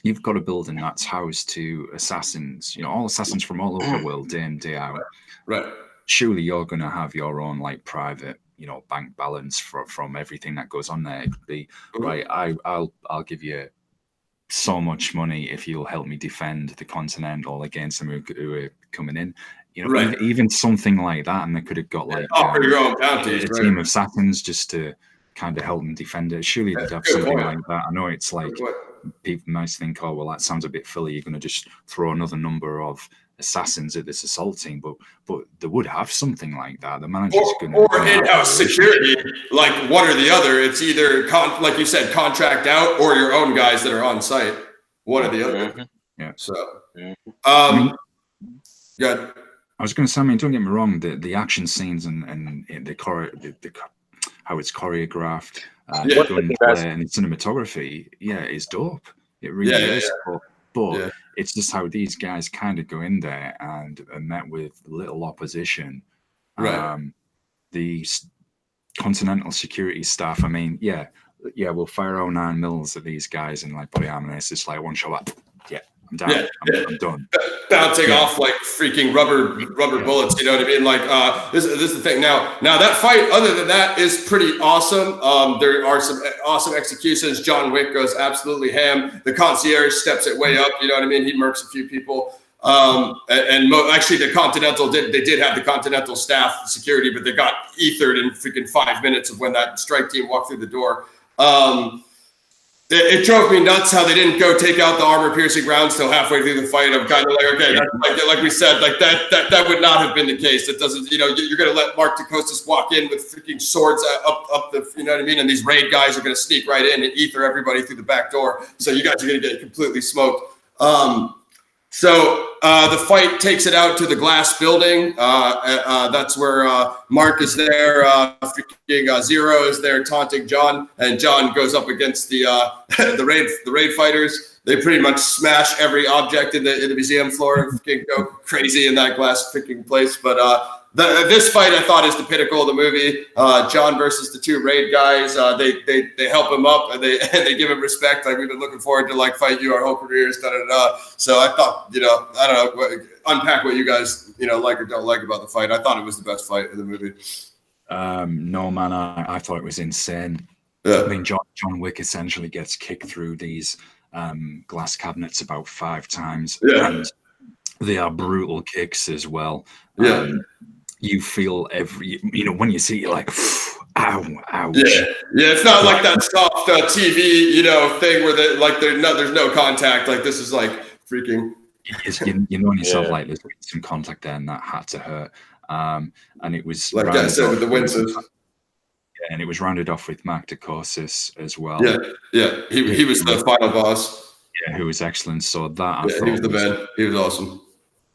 you've got a building that's housed to assassins, all assassins from all over the world, day in, day out. Right. Surely you're going to have your own like private, bank balance from everything that goes on there. It could be, right, I'll give you so much money if you'll help me defend the Continental against them who are coming in. Even something like that, and they could have got like your own bounties, a team of assassins just to kind of help them defend it. Surely they'd have something like that. I know it's like people might think, oh well, that sounds a bit silly. You're going to just throw another number of assassins at this assault team, but they would have something like that. The manager's going to or in-house security, like one or the other. It's either like you said, contract out, or your own guys that are on site. One or the other. Yeah. So, good. I was going to say, don't get me wrong. The action scenes and how it's choreographed, the gunplay and the cinematography, is dope. It really is. But it's just how these guys kind of go in there and are met with little opposition. Right. The Continental security staff, we'll fire our 9mm at these guys in like body armor. And it's just like one shot. I'm down. Yeah, I'm done. Bouncing off like freaking rubber bullets. You know what I mean? Like this is the thing. Now that fight, other than that, is pretty awesome. There are some awesome executions. John Wick goes absolutely ham. The concierge steps it way up. You know what I mean? He murks a few people. Actually, the Continental did have the Continental staff security, but they got ethered in freaking 5 minutes of when that strike team walked through the door. It drove me nuts how they didn't go take out the armor-piercing rounds till halfway through the fight. I'm kind of like, okay, like we said, like that would not have been the case. It doesn't, you're going to let Mark DeCostas walk in with freaking swords up the, you know what I mean? And these raid guys are going to sneak right in and ether everybody through the back door. So you guys are going to get completely smoked. So the fight takes it out to the glass building. That's where Mark is there. Freaking Zero is there taunting John, and John goes up against the raid fighters. They pretty much smash every object in the museum floor. Freaking go crazy in that glass freaking place. But this fight I thought is the pinnacle of the movie. John versus the two raid guys. They help him up and they give him respect. Like, we've been looking forward to like fight you our whole careers. So I thought, I don't know, unpack what you guys like or don't like about the fight. I thought it was the best fight in the movie. No, man, I thought it was insane. Yeah. I mean, John Wick essentially gets kicked through these glass cabinets about 5 times. Yeah. And they are brutal kicks as well. Yeah. You feel when you see it, like, ow, ouch. Yeah, it's not like that soft TV, thing where there's no contact. Like, this is like freaking. You know in yourself, like, there's some contact there, and that had to hurt. And it was like I said with the Windsors. Yeah, and it was rounded off with Mark DeCostas as well. Yeah. He was the final boss. Yeah, who was excellent. So that he was the man. He was awesome.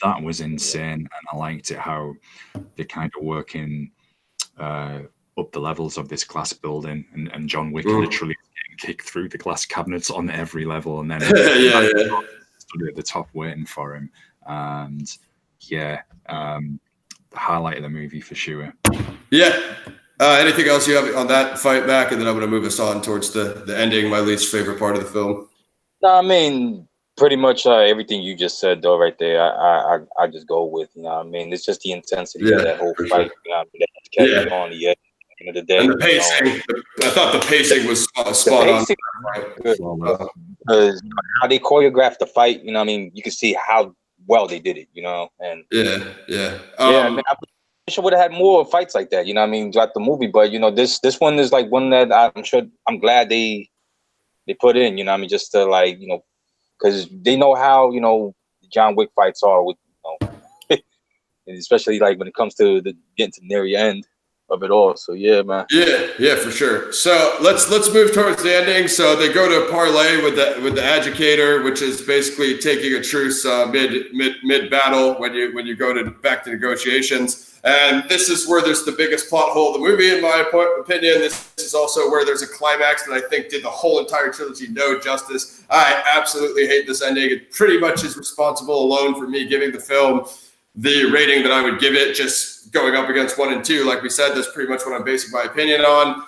That was insane, and I liked it how they kind of working up the levels of this glass building, and John Wick literally getting kicked through the glass cabinets on every level, and then stood at the top waiting for him. And the highlight of the movie for sure. Yeah. Anything else you have on that fight back, and then I'm going to move us on towards the ending, my least favorite part of the film. No, I mean, pretty much everything you just said, though, right there. I just go with, it's just the intensity of that whole fight. Sure. That carried on the end of the day. And the pacing, I thought the pacing was spot on. Because how they choreographed the fight, you can see how well they did it, and I wish I would have had more fights like that, throughout the movie. But this one is like one that I'm glad they put in, just to like, because they know how John Wick fights are with, and especially like when it comes to getting to the near end of it all. So yeah, man. Yeah, for sure. So let's move towards the ending. So they go to parlay with the adjudicator, which is basically taking a truce mid battle when you go back to negotiations. And this is where there's the biggest plot hole of the movie, in my opinion. This is also where there's a climax that I think did the whole entire trilogy no justice. I absolutely hate this ending. It pretty much is responsible alone for me giving the film the rating that I would give it, just going up against 1 and 2. Like we said, that's pretty much what I'm basing my opinion on.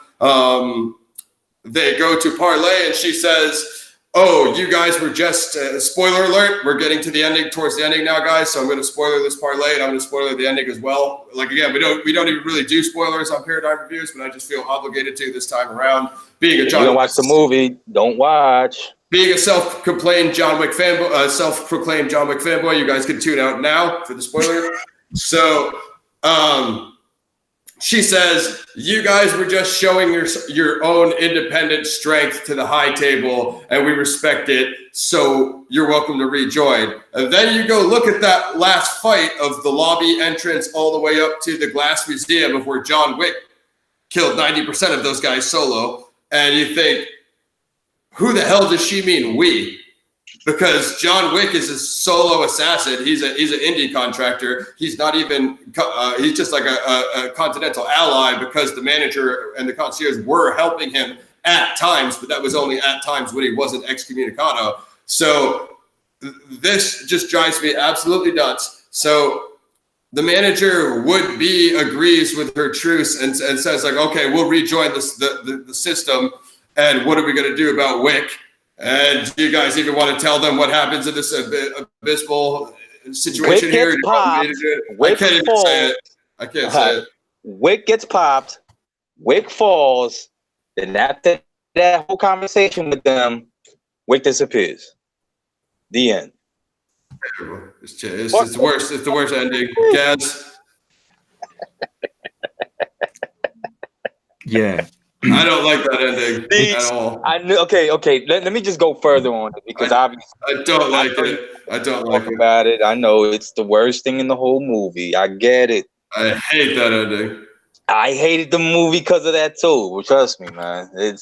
They go to parlay, and she says, "Oh, you guys were just spoiler alert. We're getting to the ending, towards the ending now, guys. So I'm going to spoiler this parlay, and I'm going to spoiler the ending as well." Like, again, we don't even really do spoilers on Paradigm Reviews, but I just feel obligated to this time around. Being a John, you don't watch the movie, don't watch. Being a self-proclaimed John Wick fanboy, you guys can tune out now for the spoiler. So, she says, "You guys were just showing your own independent strength to the high table, and we respect it. So you're welcome to rejoin." And then you go look at that last fight of the lobby entrance all the way up to the glass museum of where John Wick killed 90% of those guys solo, and you think, who the hell does she mean we? Because John Wick is a solo assassin. He's an indie contractor. He's not even. He's just like a Continental ally, because the manager and the concierge were helping him at times, but that was only at times when he wasn't excommunicado. So this just drives me absolutely nuts. So the manager agrees with her truce and says like, "Okay, we'll rejoin the system. And what are we going to do about Wick?" And do you guys even want to tell them what happens in this abysmal situation Wick here? gets popped. I can't even say it. I can't say it. Wick gets popped. Wick falls. Then after that whole conversation with them, Wick disappears. The end. It's the worst. It's the worst ending. Gaz? Yeah. I don't like that ending at all. I knew. Okay. Let me just go further on it because obviously I don't like it. I don't like it. About it. I know it's the worst thing in the whole movie. I get it. I hate that ending. I hated the movie because of that too. Well, trust me, man. I'm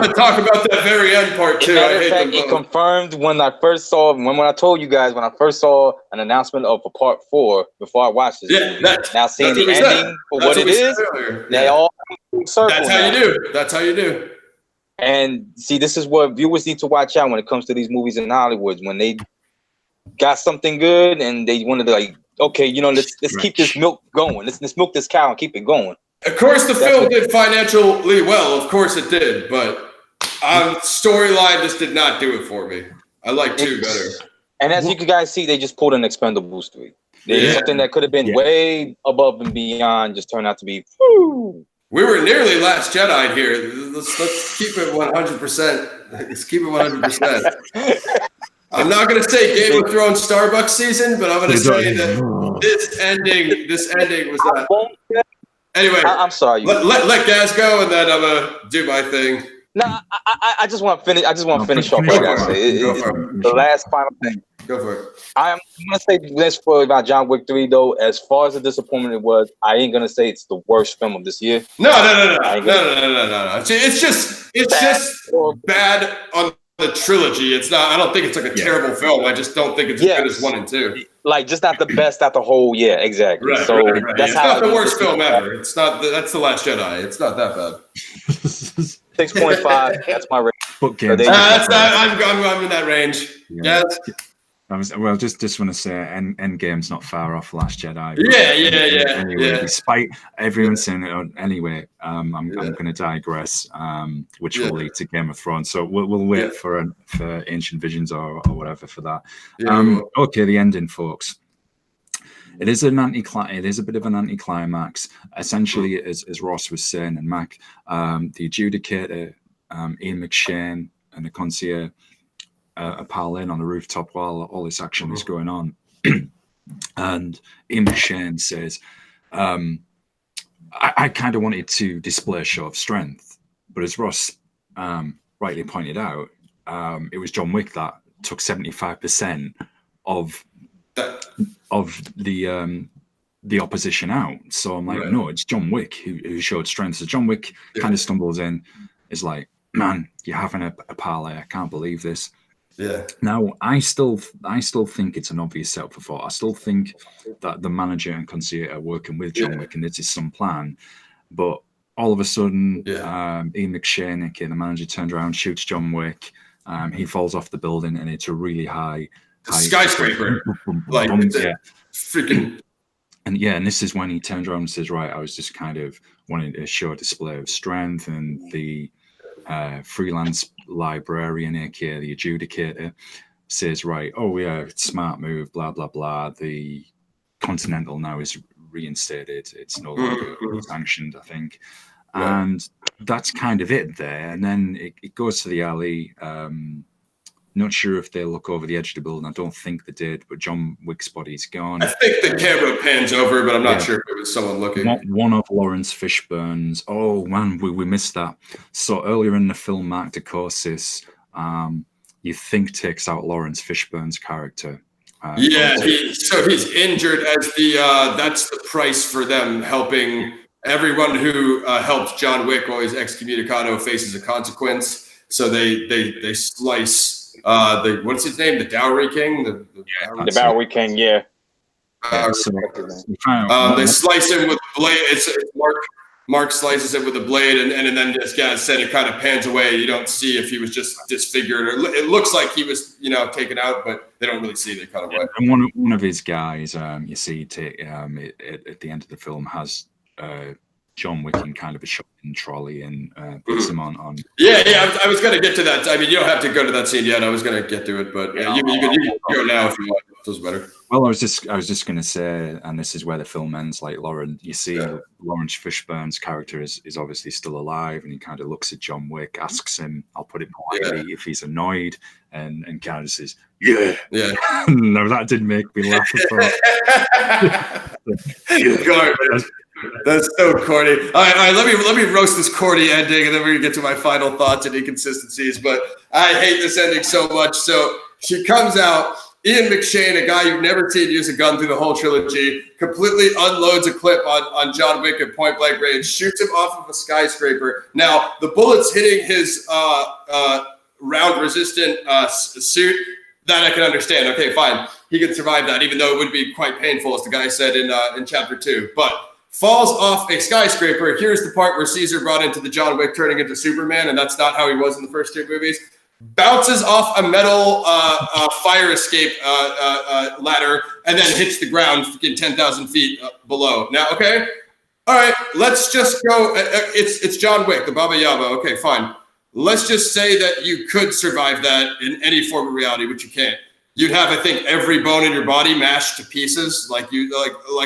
gonna talk about that very end part too. Matter of fact, it confirmed when I first saw when I told you guys when I first saw an announcement of a part 4 before I watched this movie. Now seeing the ending for what it is, they all circle. That's how you do. That's how you do. And see, this is what viewers need to watch out when it comes to these movies in Hollywood. When they got something good and they wanted to like, okay, let's keep this milk going. Let's milk this cow and keep it going. Of course, the film did financially well. Of course, it did, but storyline just did not do it for me. I like 2 better. And as you guys see, they just pulled an Expendables 3. Something that could have been way above and beyond just turned out to be. Whoo. We were nearly Last Jedi here. Let's keep it 100%. Let's keep it 100%. I'm not going to say Game of Thrones Starbucks season, but I'm going to say that this ending was not. Anyway, I'm sorry. Let Gaz go, and then I'm gonna do my thing. No, I just want to finish. I just want to finish off what I say. The last final thing. Go for it. I'm gonna say this for about John Wick 3 though. As far as the disappointment it was, I ain't gonna say it's the worst film of this year. No. It's just bad on the trilogy. It's not. I don't think it's like a terrible film. I just don't think it's as good as 1 and 2. Like just not the best out the whole. Yeah, exactly. Right, so right. that's it's how not the worst film ever. It's not. That's The Last Jedi. It's not that bad. 6.5. That's my rating. I'm in that range. Yeah. Well, just want to say, Endgame's not far off Last Jedi. Yeah. Anyway, despite everyone saying it anyway, I'm going to digress, which will lead to Game of Thrones. So we'll wait for Ancient Visions or whatever for that. Okay, the ending, folks. It is an It is a bit of an anticlimax. Essentially, as Ross was saying, and Mac, the adjudicator, Ian McShane, and the concierge are piling on the rooftop while all this action is going on. And Ian McShane says, I kind of wanted to display a show of strength, but as Ross rightly pointed out, it was John Wick that took 75% of the opposition out. So I'm like, no, it's John Wick who showed strength. So John Wick kind of stumbles in, is like, man, you're having a parlay. I can't believe this. Yeah. Now, I still think it's an obvious setup for thought. I still think that the manager and concierge are working with John Wick, and this is some plan. But all of a sudden, Ian McShane, the manager, turns around, shoots John Wick. He falls off the building, and it's a really high skyscraper. Freaking. And this is when he turns around and says, right, I was just kind of wanting to show a display of strength, and the freelance librarian, aka the adjudicator, says, right, oh yeah, it's smart move, blah blah blah. The Continental now is reinstated; it's no longer sanctioned, I think, and that's kind of it there. And then it goes to the alley. Not sure if they look over the edge of the building. I don't think they did, but John Wick's body's gone. I think the camera pans over, but I'm not sure if it was someone looking. One of Lawrence Fishburne's. Oh man, we missed that. So earlier in the film, Mark Dacascos, you think takes out Lawrence Fishburne's character. He's injured as the. That's the price for them helping everyone who helped John Wick while he's excommunicado faces a consequence. So they slice. What's his name? The Dowry King. The Dowry King. Yeah. They slice him with a blade. It's Mark slices it with a blade, and then this guy said it kind of pans away. You don't see if he was just disfigured, or it looks like he was, taken out, but they don't really see. They cut away. And one of his guys, you see, at the end of the film, has John Wick in kind of a shopping trolley and puts him on. Yeah. I was going to get to that. I mean, you don't have to go to that scene yet. I was going to get to it, but you can go now if you want. It feels better. Well, I was just going to say, and this is where the film ends. Like Lauren, you see Lawrence Fishburne's character is obviously still alive, and he kind of looks at John Wick, asks him, I'll put it politely, if he's annoyed, and kind of says, yeah. No, that didn't make me laugh at all. That's so corny. All right, let me roast this corny ending, and then we're gonna get to my final thoughts and inconsistencies. But I hate this ending so much. So she comes out. Ian McShane, a guy you've never seen use a gun through the whole trilogy, completely unloads a clip on John Wick at point blank range, shoots him off of a skyscraper. Now the bullets hitting his round resistant suit. That I can understand. Okay, fine. He can survive that, even though it would be quite painful, as the guy said in chapter 2. But falls off a skyscraper. Here's the part where Caesar brought into the John Wick turning into Superman, and that's not how he was in the first 2 movies. Bounces off a metal fire escape ladder and then hits the ground 10,000 feet below. Now, okay, all right, let's just go. It's John Wick, the Baba Yaga. Okay, fine. Let's just say that you could survive that in any form of reality, which you can't. You'd have, I think, every bone in your body mashed to pieces. Like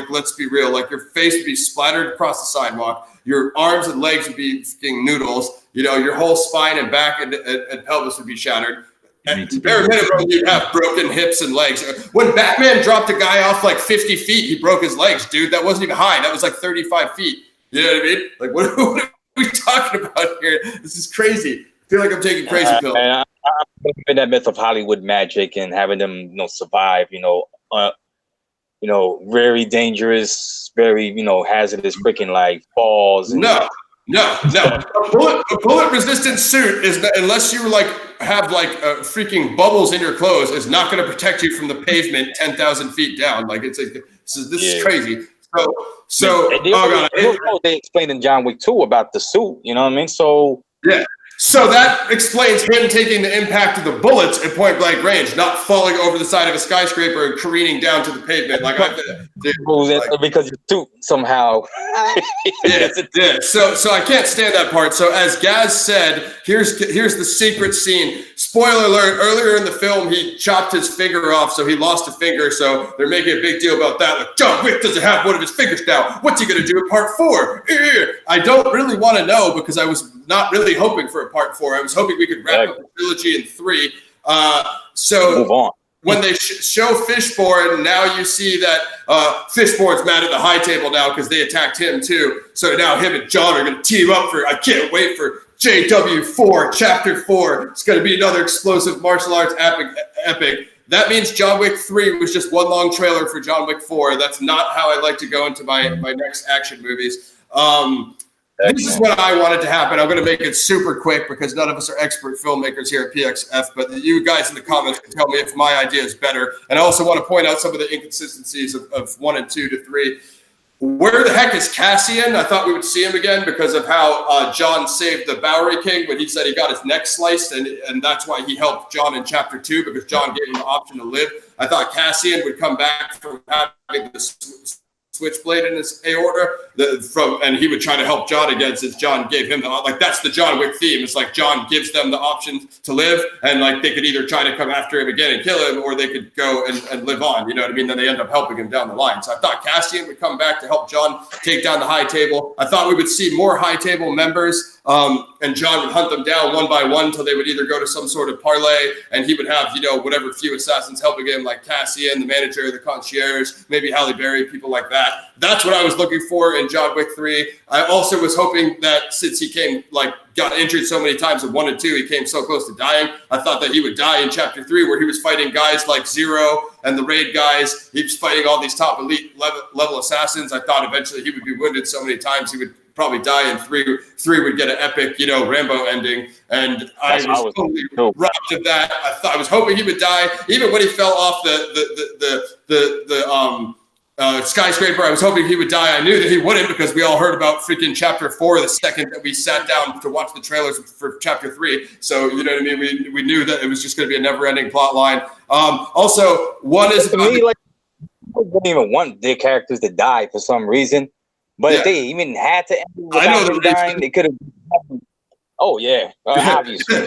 let's be real. Like your face would be splattered across the sidewalk. Your arms and legs would be fucking noodles. You know, your whole spine and back and pelvis would be shattered. At bare minimum, you'd have broken hips and legs. When Batman dropped a guy off like 50 feet, he broke his legs, dude. That wasn't even high. That was like 35 feet. You know what I mean? Like, what are we talking about here? This is crazy. I feel like I'm taking crazy pills. I'm in that myth of Hollywood magic and having them, survive. Very dangerous, very hazardous, freaking like falls. No. A bullet resistant suit is not, unless you have freaking bubbles in your clothes, is not going to protect you from the pavement 10,000 feet down. Like this is crazy. So they explained in John Wick 2 about the suit. You know what I mean? So yeah. So that explains him taking the impact of the bullets at point blank range, not falling over the side of a skyscraper and careening down to the pavement. Because your suit somehow. yeah. So I can't stand that part. So as Gaz said, here's the secret scene. Spoiler alert, earlier in the film, he chopped his finger off, so he lost a finger. So they're making a big deal about that. Like, John Wick doesn't have one of his fingers now. What's he going to do in part 4? I don't really want to know, because I was not really hoping for a part 4. I was hoping we could wrap up the trilogy in 3. So move on. When they show Fishborn, now you see that Fishborn's mad at the high table now because they attacked him too. So now him and John are going to team up I can't wait for JW4, Chapter 4. It's going to be another explosive martial arts epic. That means John Wick 3 was just one long trailer for John Wick 4. That's not how I like to go into my next action movies. This is what I wanted to happen. I'm going to make it super quick because none of us are expert filmmakers here at PXF, but you guys in the comments can tell me if my idea is better. And I also want to point out some of the inconsistencies of 1 and 2 to 3. Where the heck is Cassian? I thought we would see him again because of how John saved the Bowery King when he said he got his neck sliced, and that's why he helped John in Chapter 2, because John gave him the option to live. I thought Cassian would come back from having the switchblade in his aorta, and he would try to help John again, since John gave him that's the John Wick theme. It's like John gives them the option to live, and they could either try to come after him again and kill him, or they could go and live on. You know what I mean? Then they end up helping him down the line. So I thought Cassian would come back to help John take down the high table. I thought we would see more high table members. And John would hunt them down one by one until they would either go to some sort of parlay, and he would have, whatever few assassins helping him, like Cassian, the manager, the concierge, maybe Halle Berry, people like that. That's what I was looking for in John Wick 3. I also was hoping that since he got injured so many times in 1 and 2, he came so close to dying. I thought that he would die in Chapter 3, where he was fighting guys like Zero and the Raid guys. He was fighting all these top elite level assassins. I thought eventually he would be wounded so many times he would probably die in 3. 3 would get an epic, Rambo ending. And I was totally robbed of that. I was hoping he would die. Even when he fell off the skyscraper, I was hoping he would die. I knew that he wouldn't, because we all heard about freaking Chapter 4 the second that we sat down to watch the trailers for Chapter 3. So, you know what I mean? We knew that it was just going to be a never-ending plot line. Also, one is... To me, I wouldn't even want their characters to die for some reason. But if they even had to end it without him dying, they could have. Oh yeah, obviously.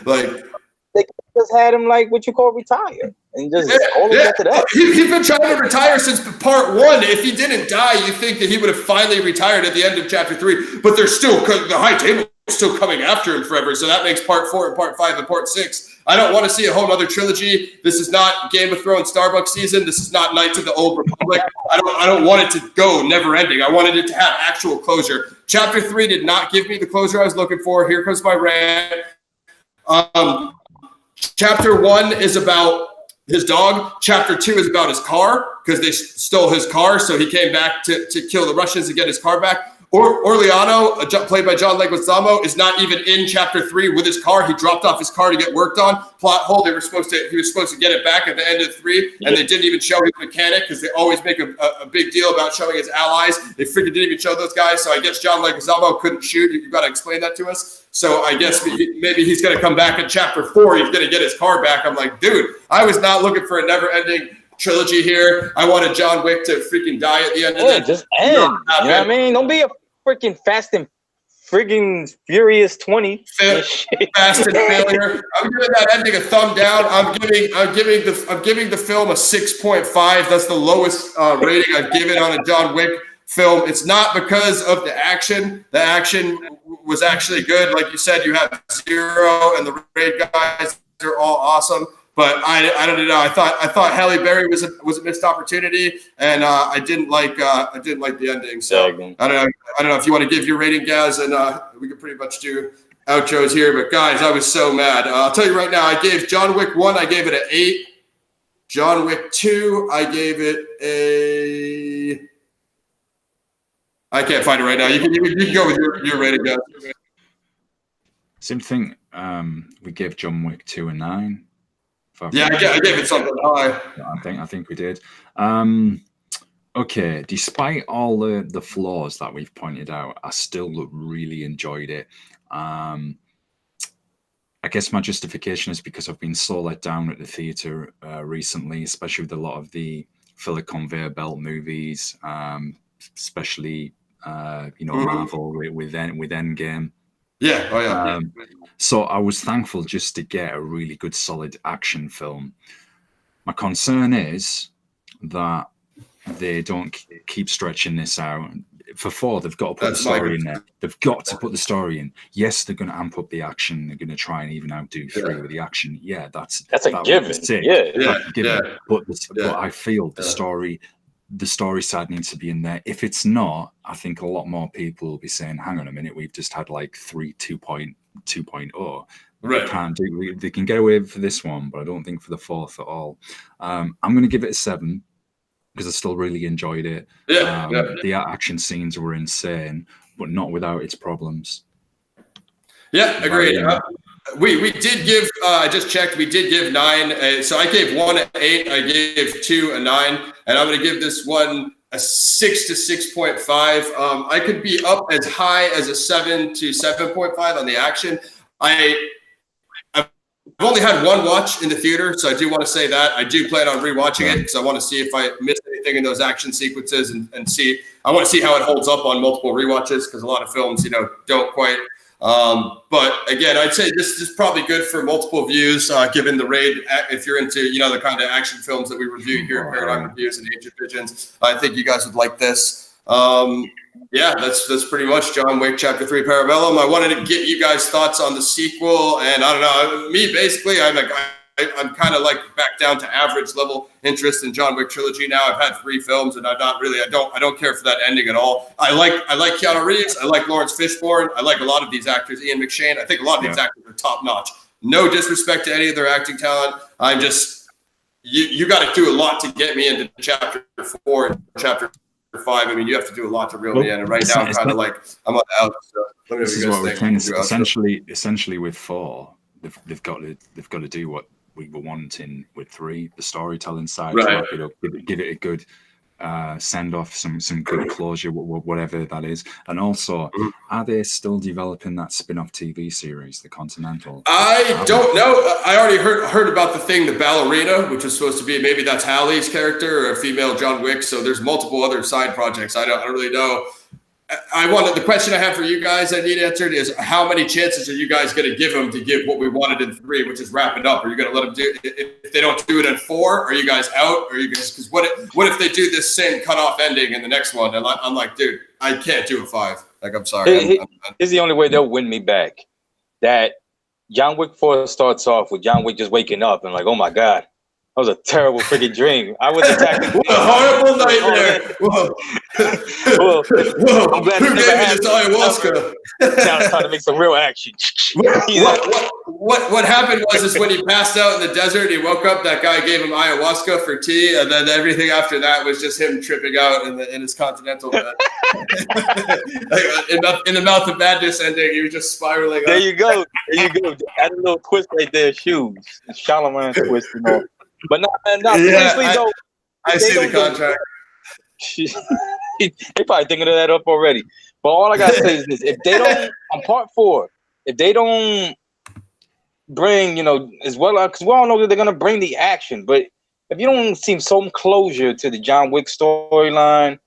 Like they just had him like what you call retire and just call him after that. He's been trying to retire since part 1. If he didn't die, you think that he would have finally retired at the end of chapter 3. But there's still the High Table is still coming after him forever. So that makes part 4 and part 5 and part 6. I don't want to see a whole other trilogy. This is not Game of Thrones Starbucks season. This is not Knights of the Old Republic. I don't want it to go never ending. I wanted it to have actual closure. Chapter 3 did not give me the closure I was looking for. Here comes my rant. Chapter 1 is about his dog. Chapter 2 is about his car because they stole his car, so he came back to kill the Russians and get his car back. Orleano, played by John Leguizamo, is not even in chapter 3 with his car. He dropped off his car to get worked on. Plot hole: he was supposed to get it back at the end of 3, and they didn't even show his mechanic because they always make a big deal about showing his allies. They freaking didn't even show those guys. So I guess John Leguizamo couldn't shoot. You've got to explain that to us. So I guess maybe he's going to come back in chapter 4. He's going to get his car back. I'm like, dude, I was not looking for a never-ending trilogy here. I wanted John Wick to freaking die at the end of it. Just end. You know what I mean? Don't be a freaking Fast and friggin' Furious 20. Fast and Failure. I'm giving that ending a thumb down. I'm giving the film a 6.5. That's the lowest rating I've given on a John Wick film. It's not because of the action. The action was actually good. Like you said, you have Zero and the Raid guys are all awesome. But I don't know. I thought Halle Berry was a missed opportunity, and I didn't like the ending. So I don't know if you want to give your rating, guys, and we can pretty much do outros here. But guys, I was so mad. I'll tell you right now. I gave John Wick 1. I gave it an 8. John Wick 2. I gave it a. I can't find it right now. You can go with your rating, guys. Same thing. We gave John Wick 2 a 9. Yeah, I gave it something high. I think we did. Okay, despite all the flaws that we've pointed out, I still really enjoyed it. I guess my justification is because I've been so let down at the theatre recently, especially with a lot of the filler conveyor belt movies, especially Marvel with Endgame. Yeah. Oh yeah. So I was thankful just to get a really good, solid action film. My concern is that they don't keep stretching this out. For 4, they've got to put the story in there. They've got to put the story in. Yes, they're going to amp up the action. They're going to try and even outdo 3 with the action. Yeah, that's a given. Yeah. But I feel the story side needs to be in there. If it's not, I think a lot more people will be saying, hang on a minute, we've just had like 2.0. Right. They can get away for this one, but I don't think for the 4th at all. I'm going to give it a 7 because I still really enjoyed it. The action scenes were insane, but not without its problems. Yeah, agreed. We did give, I just checked, we did give 9. So I gave 1 an 8, I gave 2 a 9, and I'm going to give this one a 6 to 6.5. I could be up as high as a 7 to 7.5 on the action. I've only had 1 watch in the theater, so I do want to say that. I do plan on rewatching it because I want to see if I missed anything in those action sequences and see. I want to see how it holds up on multiple rewatches because a lot of films, don't quite. But again, I'd say this is probably good for multiple views, given the Raid. If you're into, the kind of action films that we review here at Paradigm Reviews and Ancient Visions, I think you guys would like this. That's pretty much John Wick Chapter 3 Parabellum. I wanted to get you guys' thoughts on the sequel, and I don't know. Me, basically, I'm kind of like back down to average level interest in John Wick trilogy now. I've had 3 films, and I don't care for that ending at all. I like Keanu Reeves. I like Lawrence Fishburne. I like a lot of these actors. Ian McShane. I think a lot of these actors are top notch. No disrespect to any of their acting talent. I'm just you got to do a lot to get me into Chapter 4 and Chapter 5. I mean, you have to do a lot to reel me in. And right now, I'm kind of like I'm on the out. So let me know what you guys think. Essentially, with 4, they've got to do what we were wanting with 3, the storytelling side, to wrap it up, give it a good send off, some good closure, whatever that is. And also, are they still developing that spin-off TV series, The Continental? I don't know. I already heard about the thing, the ballerina, which is supposed to be, maybe that's Hallie's character or a female John Wick. So there's multiple other side projects. I don't really know. The question I have for you guys I need answered is, how many chances are you guys going to give them to give what we wanted in 3, which is wrap it up? Are you going to let them do it? If they don't do it in 4, are you guys out? Are you guys, because what if they do this same cutoff ending in the next one? And I'm like, dude, I can't do a 5. Like, I'm sorry. Here's the only way they'll win me back. That John Wick 4 starts off with John Wick just waking up and like, oh my God, that was a terrible freaking dream. I was attacking. What a horrible nightmare. Whoa. I'm glad Who gave me this ayahuasca? Now it's time to make some real action. What happened was when he passed out in the desert, he woke up, that guy gave him ayahuasca for tea, and then everything after that was just him tripping out in his continental bed. in the Mouth of Madness ending, he was just spiraling There up. you go. Add a little twist right there, shoes. Charlemagne twist, you know. But no, seriously though. I see the contract. They probably thinking of that up already. But all I gotta say is this: if they don't, on part 4, if they don't bring, as well, because we all know that they're gonna bring the action, but if you don't see some closure to the John Wick storyline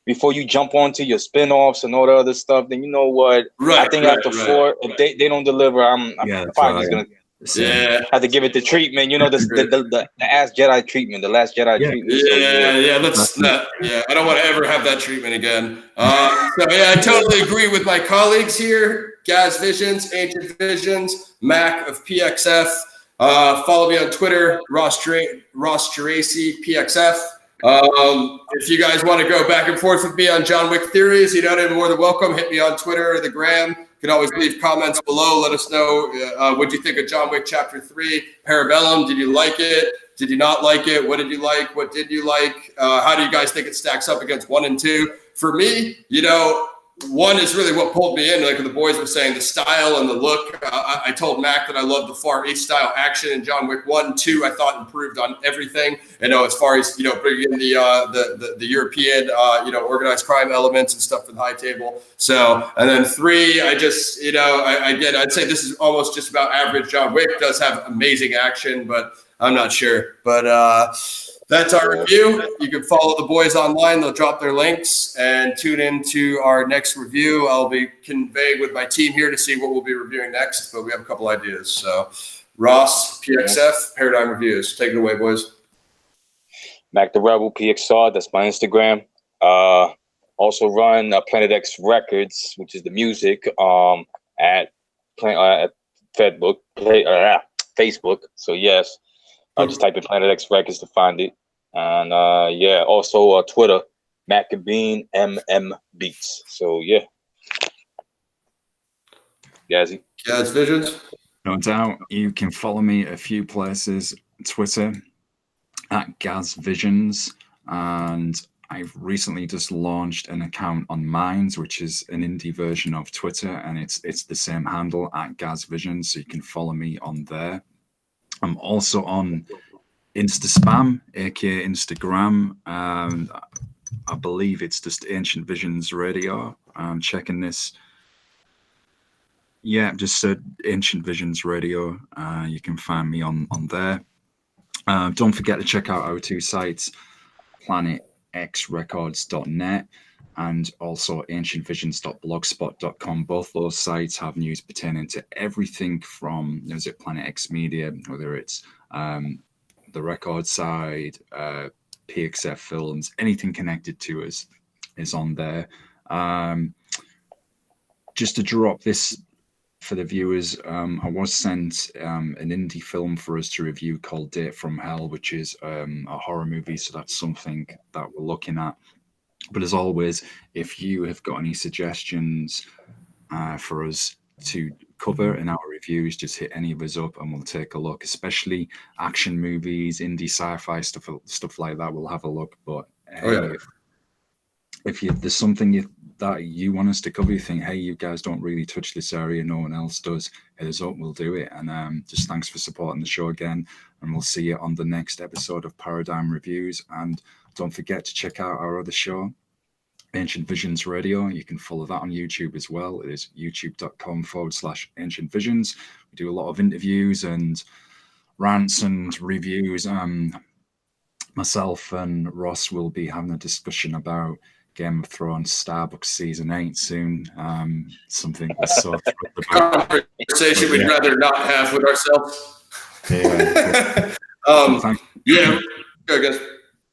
before you jump onto your spin-offs and all the other stuff, then you know what? Right, I think after 4, if they don't deliver, I'm probably just gonna. Yeah, have to give it the treatment, the Ass Jedi treatment, the Last Jedi treatment. I don't want to ever have that treatment again. I totally agree with my colleagues here. Gaz Visions, Ancient Visions, Mac of PXF. Follow me on Twitter, Ross Geraci, PXF. If you guys want to go back and forth with me on John Wick theories, you're more than welcome. Hit me on Twitter or the gram. You can always leave comments below. Let us know what you think of John Wick Chapter 3, Parabellum. Did you like it? Did you not like it? What did you like? What did you like? How do you guys think it stacks up against 1 and 2? For me, 1 is really what pulled me in. Like the boys were saying, the style and the look. I told Mac that I love the Far East style action in John Wick 1. 2, I thought improved on everything. As far as bringing in the European organized crime elements and stuff for the high table. So, and then 3, I just I'd say this is almost just about average. John Wick does have amazing action, but I'm not sure. But that's our review. You can follow the boys online. They'll drop their links and tune into our next review. I'll be conveying with my team here to see what we'll be reviewing next, but we have a couple ideas. So Ross, PXF, Paradigm Reviews. Take it away, boys. Mac the Rebel, PXR. That's my Instagram. Also run Planet X Records, which is the music at Facebook. So yes. Just type in Planet X Records to find it. And also Twitter, Maccabeen MM Beats. So Gazzy. Gaz Visions. No doubt. You can follow me at a few places. Twitter at Gaz Visions, and I've recently just launched an account on Minds, which is an indie version of Twitter, and it's the same handle at Gaz Visions, so you can follow me on there. I'm also on Instaspam, aka Instagram. I believe it's just Ancient Visions Radio. I'm checking this. Yeah, just Ancient Visions Radio. You can find me on there. Don't forget to check out our 2 sites, planetxrecords.net and also ancientvisions.blogspot.com. Both those sites have news pertaining to everything from Planet X Media, whether it's the record side, PXF Films, anything connected to us is on there. Just to drop this for the viewers, I was sent an indie film for us to review called Date from Hell, which is a horror movie, so that's something that we're looking at. But as always, if you have got any suggestions for us to cover in our reviews, just hit any of us up and we'll take a look, especially action movies, indie sci-fi stuff like that. We'll have a look. But if there's something that you want us to cover, you think, hey, you guys don't really touch this area, no one else does, hit us up, we'll do it. And just thanks for supporting the show again, and we'll see you on the next episode of Paradigm Reviews. And don't forget to check out our other show, Ancient Visions Radio. You can follow that on YouTube as well. It is youtube.com/Ancient Visions. We do a lot of interviews and rants and reviews. Myself and Ross will be having a discussion about Game of Thrones Starbucks Season 8 soon. Something we're so thrilled about. Conversation we'd rather not have with ourselves. Yeah. Yeah. Go, guys.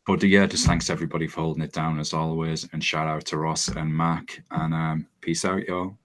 But yeah, just thanks to everybody for holding it down as always. And shout out to Ross and Mac. And peace out, y'all.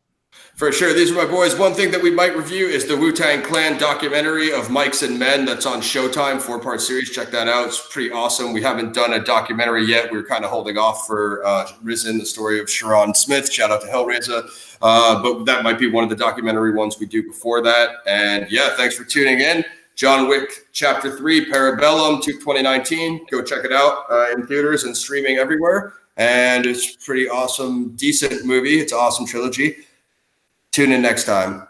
For sure. These are my boys. One thing that we might review is the Wu-Tang Clan documentary of Mics and Men that's on Showtime, 4-part series. Check that out. It's pretty awesome. We haven't done a documentary yet. We were kind of holding off for Risen, the story of Sharon Smith. Shout out to Hellraiser. But that might be one of the documentary ones we do before that. And yeah, thanks for tuning in. John Wick Chapter 3, Parabellum, 2019. Go check it out in theaters and streaming everywhere. And it's pretty awesome, decent movie. It's an awesome trilogy. Tune in next time.